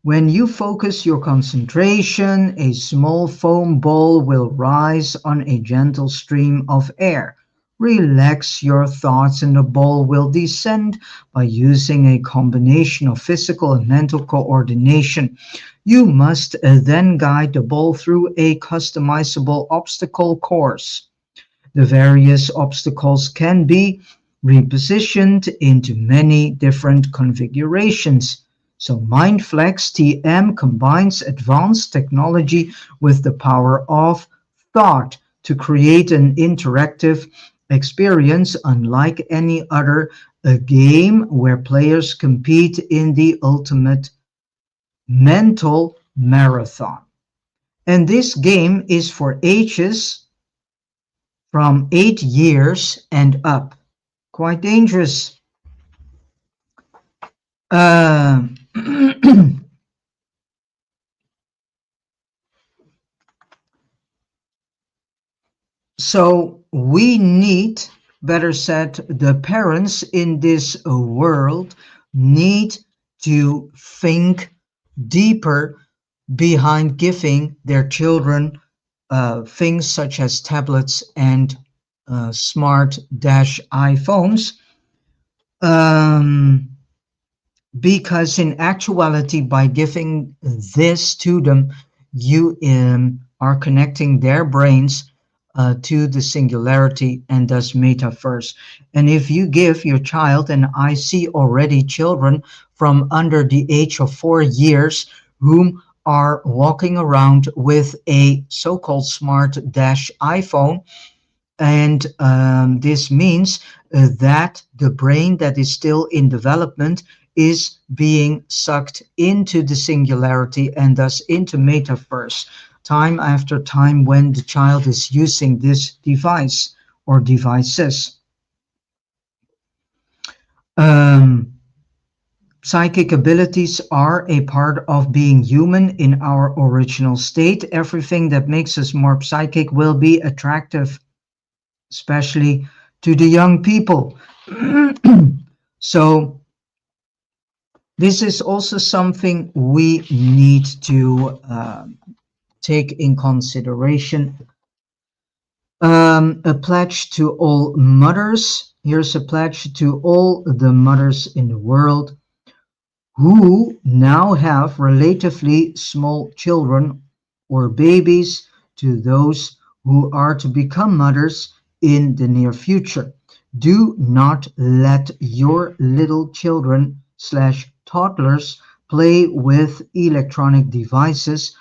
When you focus your concentration, a small foam ball will rise on a gentle stream of air. Relax your thoughts, and the ball will descend by using a combination of physical and mental coordination. You must then guide the ball through a customizable obstacle course. The various obstacles can be repositioned into many different configurations. So MindFlex TM combines advanced technology with the power of thought to create an interactive experience unlike any other, a game where players compete in the ultimate mental marathon. And this game is for ages from 8 years and up. Quite dangerous. Uh, so we need, better said, the parents in this world need to think deeper behind giving their children things such as tablets and smart dash iPhones. Um, because in actuality, by giving this to them, you are connecting their brains to the singularity and thus metaverse. And if you give your child, and I see already children from under the age of 4 years whom are walking around with a so-called smart dash iPhone, and this means that the brain that is still in development is being sucked into the singularity and thus into metaverse time after time when the child is using this device or devices. Um, Psychic abilities are a part of being human in our original state. Everything that makes us more psychic will be attractive, especially to the young people. So this is also something we need to take in consideration. A pledge to all mothers. Here's a pledge to all the mothers in the world who now have relatively small children or babies, to those who are to become mothers in the near future. Do not let your little children slash toddlers play with electronic devices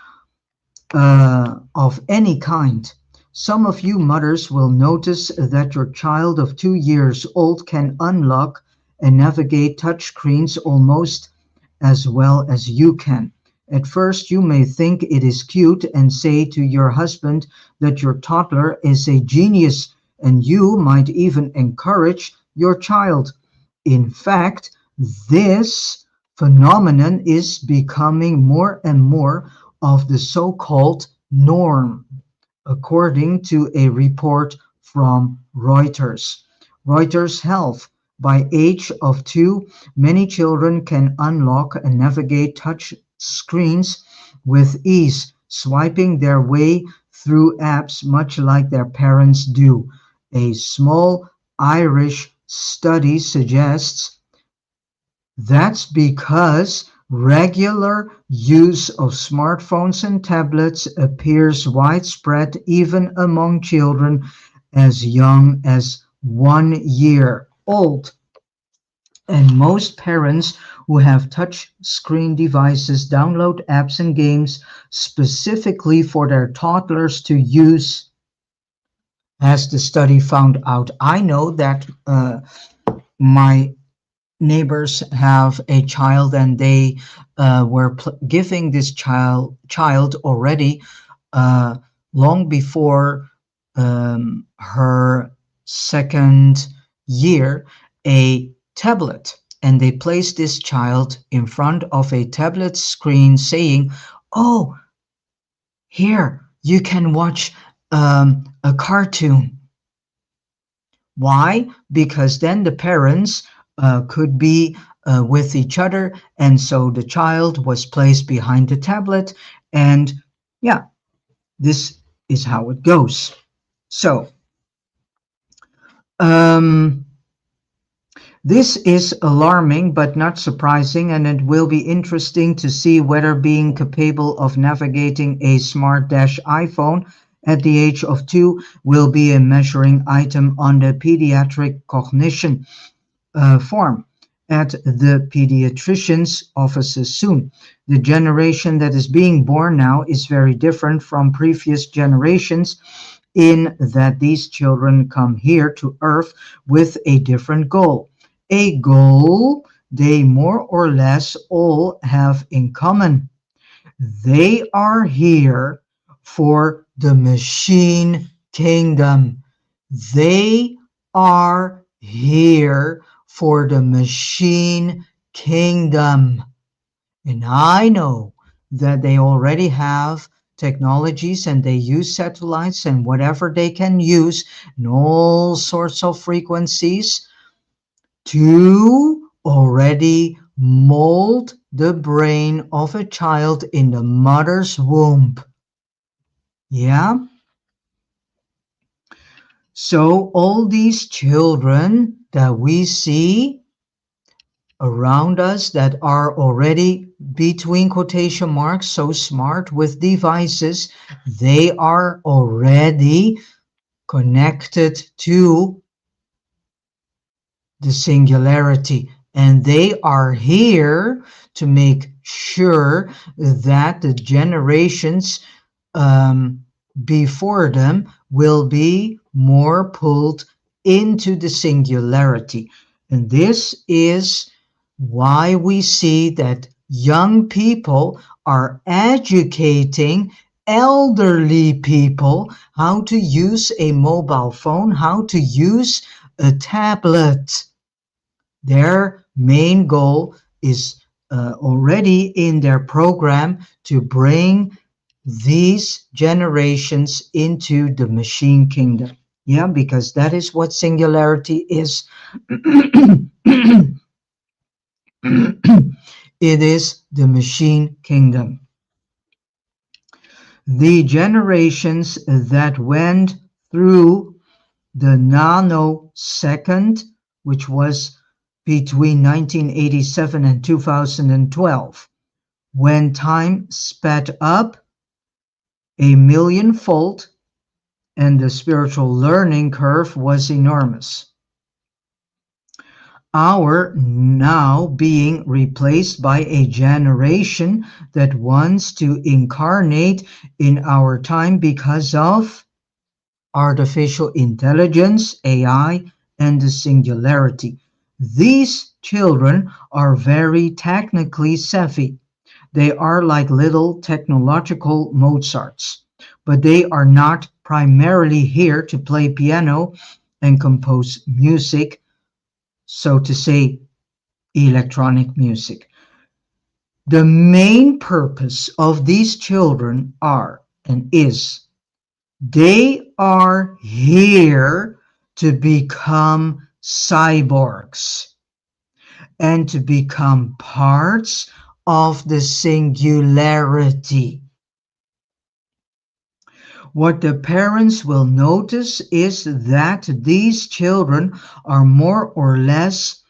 of any kind. Some of you mothers will notice that your child of 2 years old can unlock and navigate touchscreens almost as well as you can. At first, you may think it is cute and say to your husband that your toddler is a genius, and you might even encourage your child. In fact, this phenomenon is becoming more and more of the so-called norm, according to a report from Reuters. Reuters Health. By age of 2, many children can unlock and navigate touch screens with ease, swiping their way through apps much like their parents do. A small Irish study suggests that's because regular use of smartphones and tablets appears widespread even among children as young as 1 year old. And most parents who have touch screen devices download apps and games specifically for their toddlers to use, as the study found out. I know that my neighbors have a child, and they were giving this child already long before her second year a tablet, and they placed this child in front of a tablet screen saying, oh, here you can watch a cartoon. Why? Because then the parents could be with each other, and so the child was placed behind the tablet, and yeah, this is how it goes. So Um, This is alarming but not surprising, and it will be interesting to see whether being capable of navigating a smart dash iPhone at the age of 2 will be a measuring item on the pediatric cognition form at the pediatrician's offices soon. The generation that is being born now is very different from previous generations in that these children come here to Earth with a different goal. A goal they more or less all have in common. They are here for the machine kingdom. They are here for the machine kingdom. And I know that they already have technologies and they use satellites and whatever they can use and all sorts of frequencies to already mold the brain of a child in the mother's womb. Yeah. So all these children that we see around us that are already between quotation marks so smart with devices, they are already connected to the singularity, and they are here to make sure that the generations um, before them will be more pulled into the singularity. And this is why we see that young people are educating elderly people how to use a mobile phone, how to use a tablet. Their main goal is already in their program to bring these generations into the machine kingdom. Yeah, because that is what singularity is. It is the machine kingdom. The generations that went through the nanosecond, which was between 1987 and 2012, when time sped up a millionfold and the spiritual learning curve was enormous. Our now being replaced by a generation that wants to incarnate in our time because of artificial intelligence, AI, and the singularity. These children are very technically savvy. They are like little technological Mozarts, but they are not primarily here to play piano and compose music, so to say, electronic music. The main purpose of these children are and is they are here to become cyborgs and to become parts of the singularity. What the parents will notice is that these children are more or less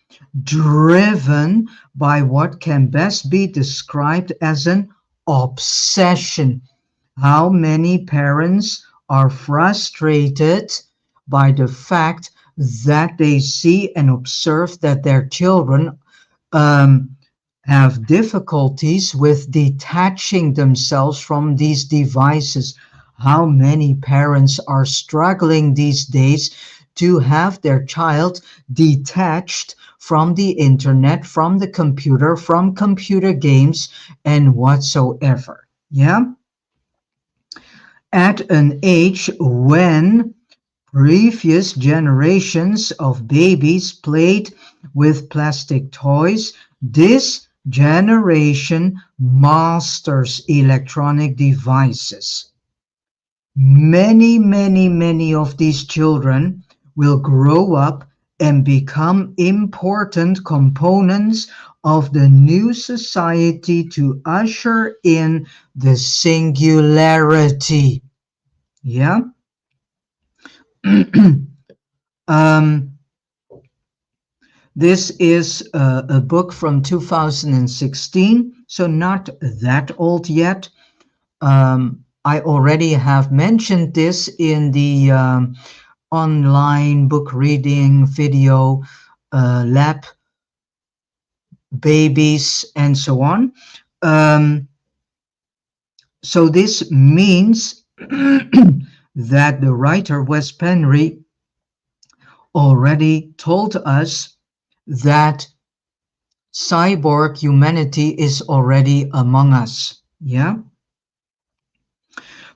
driven by what can best be described as an obsession. How many parents are frustrated by the fact that they see and observe that their children um, have difficulties with detaching themselves from these devices? How many parents are struggling these days to have their child detached from the internet, from the computer, from computer games, and whatsoever? Yeah. At an age when previous generations of babies played with plastic toys, this generation masters electronic devices. Many of these children will grow up and become important components of the new society to usher in the singularity. Yeah. Um, this is a book from 2016, so not that old yet. I already have mentioned this in the online book reading video lab, babies, and so on. Um, so this means that the writer Wes Penry already told us that cyborg humanity is already among us. Yeah.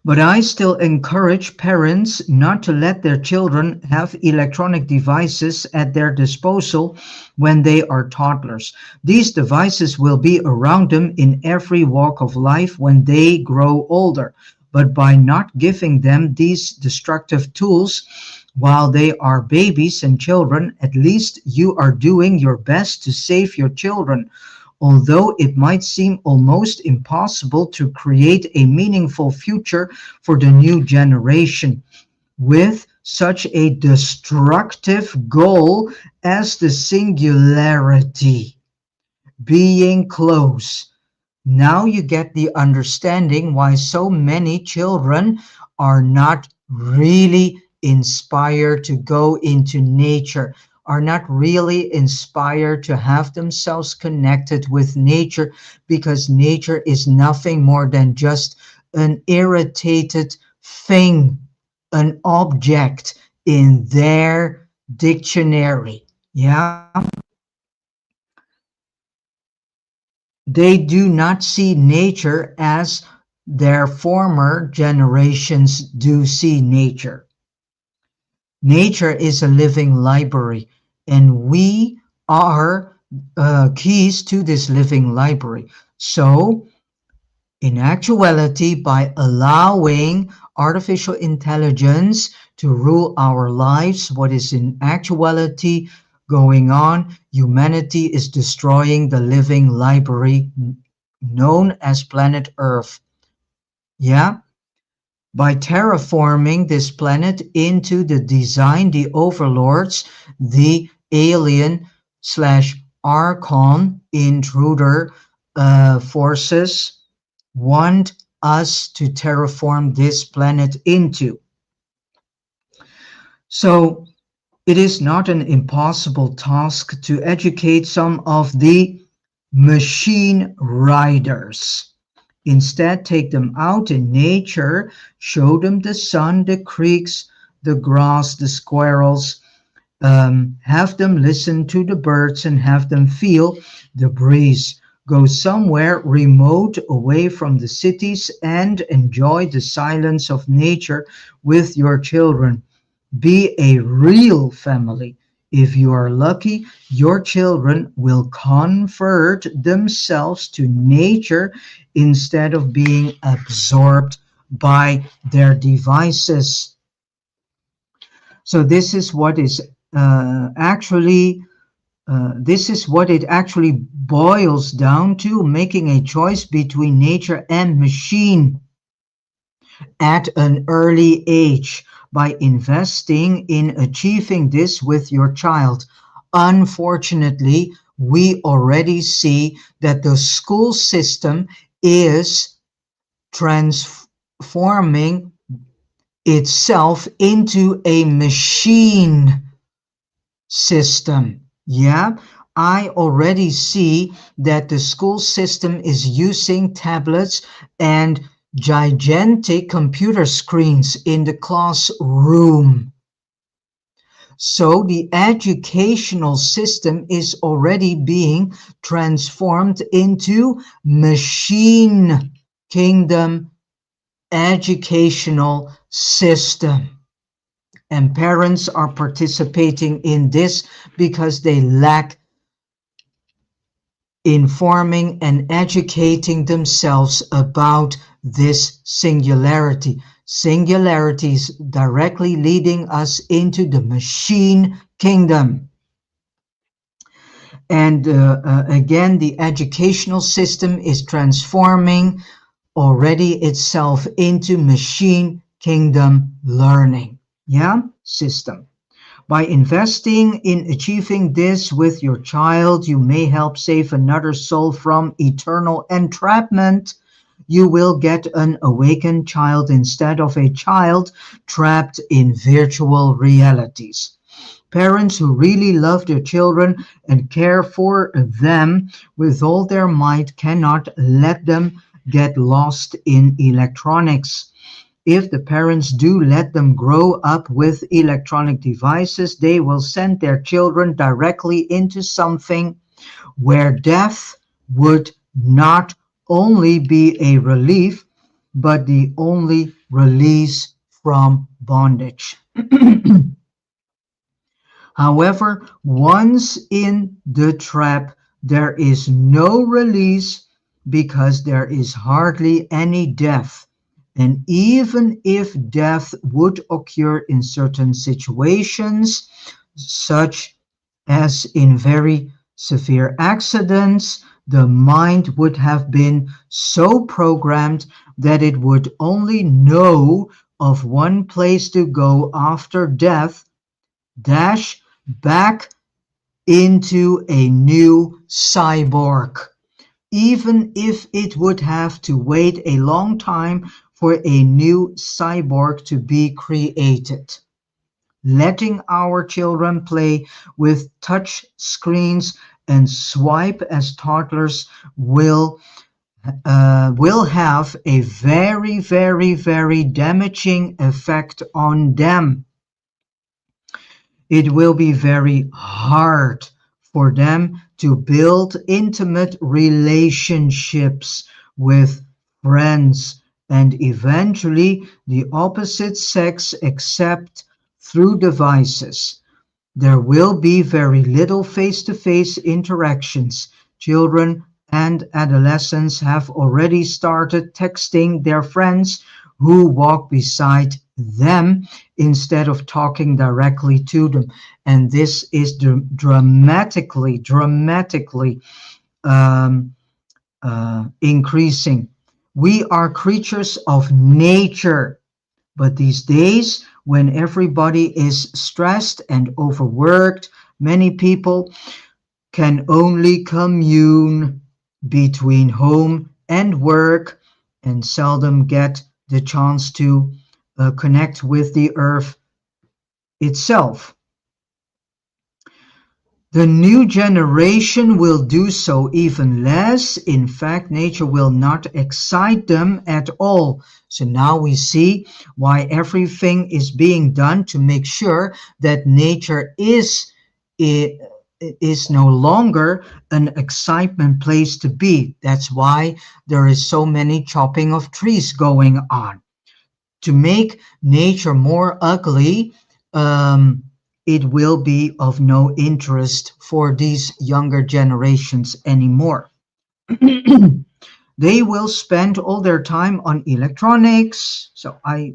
But I still encourage parents not to let their children have electronic devices at their disposal when they are toddlers. These devices will be around them in every walk of life when they grow older. But by not giving them these destructive tools while they are babies and children, at least you are doing your best to save your children. Although it might seem almost impossible to create a meaningful future for the new generation with such a destructive goal as the singularity being close. Now you get the understanding why so many children are not really inspired to go into nature, are not really inspired to have themselves connected with nature, because nature is nothing more than just an irritated thing, an object in their dictionary. Yeah. They do not see nature as their former generations do see nature. Nature is a living library, and we are keys to this living library. So, in actuality, by allowing artificial intelligence to rule our lives, what is in actuality going on, humanity is destroying the living library known as planet Earth. Yeah? By terraforming this planet into the design the overlords, the alien slash archon intruder forces want us to terraform this planet into. So it is not an impossible task to educate some of the machine riders. Instead, take them out in nature, show them the sun, the creeks, the grass, the squirrels, have them listen to the birds and have them feel the breeze. Go somewhere remote away from the cities and enjoy the silence of nature with your children. Be a real family. If you are lucky, your children will convert themselves to nature instead of being absorbed by their devices. So this is what is this is what it actually boils down to, making a choice between nature and machine at an early age by investing in achieving this with your child. Unfortunately, we already see that the school system is transforming itself into a machine system. Yeah, I already see that the school system is using tablets and gigantic computer screens in the classroom. So the educational system is already being transformed into machine kingdom educational system. And parents are participating in this because they lack informing and educating themselves about this singularity. Singularity is directly leading us into the machine kingdom. And again, the educational system is transforming already itself into machine kingdom learning. Yeah, system. By investing in achieving this with your child, you may help save another soul from eternal entrapment. You will get an awakened child instead of a child trapped in virtual realities. Parents who really love their children and care for them with all their might cannot let them get lost in electronics. If the parents do let them grow up with electronic devices, they will send their children directly into something where death would not only be a relief, but the only release from bondage. However, once in the trap, there is no release because there is hardly any death. And even if death would occur in certain situations, such as in very severe accidents, the mind would have been so programmed that it would only know of one place to go after death, dash back into a new cyborg, even if it would have to wait a long time for a new cyborg to be created. Letting our children play with touch screens and swipe as toddlers will have a very, very, very damaging effect on them. It will be very hard for them to build intimate relationships with friends and eventually the opposite sex except through devices. There will be very little face-to-face interactions. Children and adolescents have already started texting their friends who walk beside them instead of talking directly to them. And this is dramatically um, increasing. We are creatures of nature, but these days, when everybody is stressed and overworked, many people can only commune between home and work and seldom get the chance to connect with the earth itself. The new generation will do so even less. In fact, nature will not excite them at all. So now we see why everything is being done to make sure that nature is no longer an excitement place to be. That's why there is so many chopping of trees going on. To make nature more ugly, it will be of no interest for these younger generations anymore. They will spend all their time on electronics. So I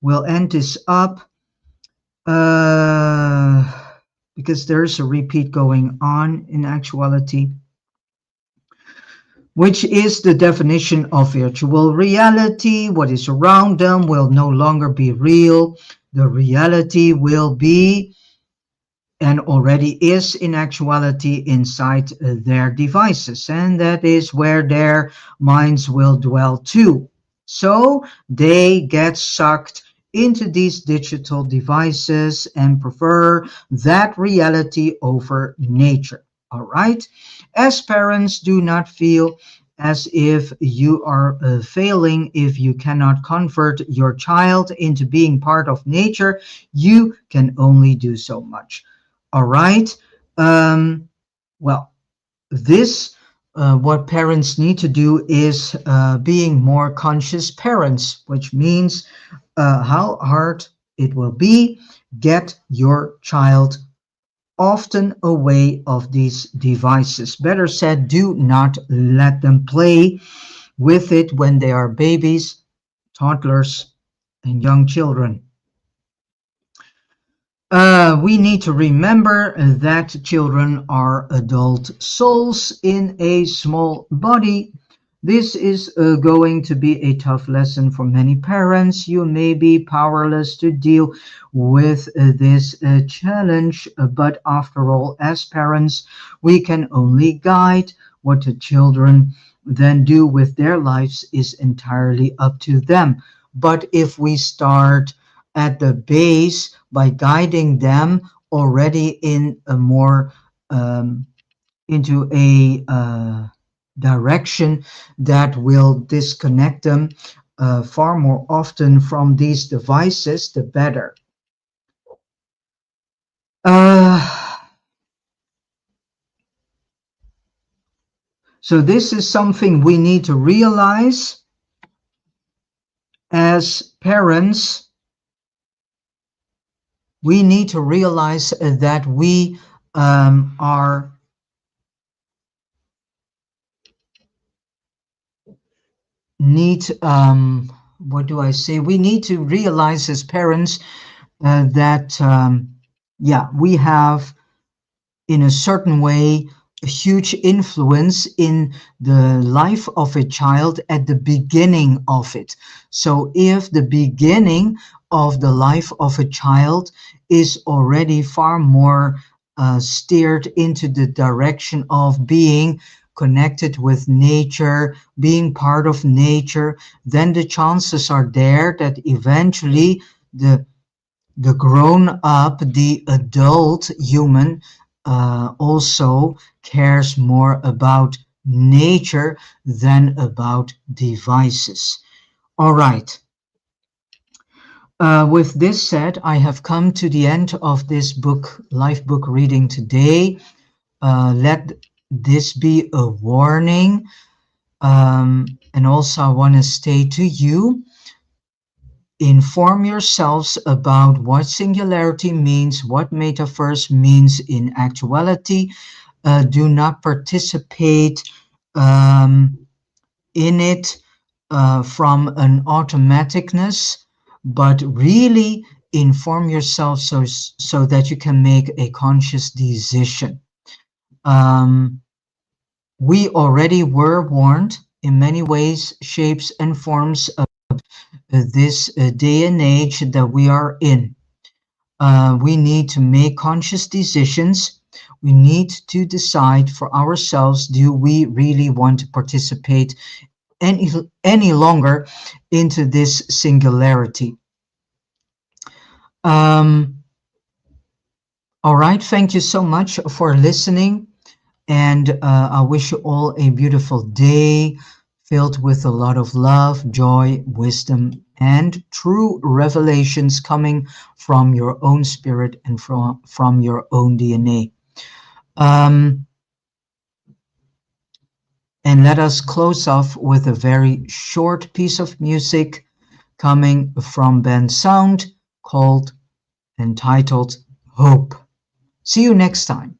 will end this up because there's a repeat going on in actuality, which is the definition of virtual reality. What is around them will no longer be real. The reality will be and already is in actuality inside their devices, and that is where their minds will dwell too. So they get sucked into these digital devices and prefer that reality over nature. All right. As parents, do not feel as if you are failing if you cannot convert your child into being part of nature. You can only do so much. All right. Well, this what parents need to do is being more conscious parents, which means how hard it will be. Get your child often away of these devices. Better said, do not let them play with it when they are babies, toddlers, and young children. We need to remember that children are adult souls in a small body. This is going to be a tough lesson for many parents. You may be powerless to deal with this challenge, but after all, as parents, we can only guide. What the children then do with their lives is entirely up to them. But if we start at the base by guiding them already in a more into a direction that will disconnect them far more often from these devices, the better. Uh, so this is something we need to realize as parents. We need to realize that we are need what do I say? We need to realize as parents that yeah, we have in a certain way a huge influence in the life of a child at the beginning of it. So if the beginning of the life of a child is already far more steered into the direction of being connected with nature, being part of nature, then the chances are there that eventually the grown up, the adult human, also cares more about nature than about devices. All right. With this said, I have come to the end of this book, life book reading today. Let this be a warning. And also, I want to say to you, inform yourselves about what singularity means, what metaverse means in actuality. Do not participate um, in it from an automaticness, but really inform yourself so that you can make a conscious decision. Um, we already were warned in many ways, shapes, and forms this day and age that we are in. We need to make conscious decisions. We need to decide for ourselves, do we really want to participate any longer into this singularity? Um, all right, thank you so much for listening. And I wish you all a beautiful day filled with a lot of love, joy, wisdom, and true revelations coming from your own spirit and from your own DNA. Um, and let us close off with a very short piece of music coming from band Sound called entitled Hope. See you next time.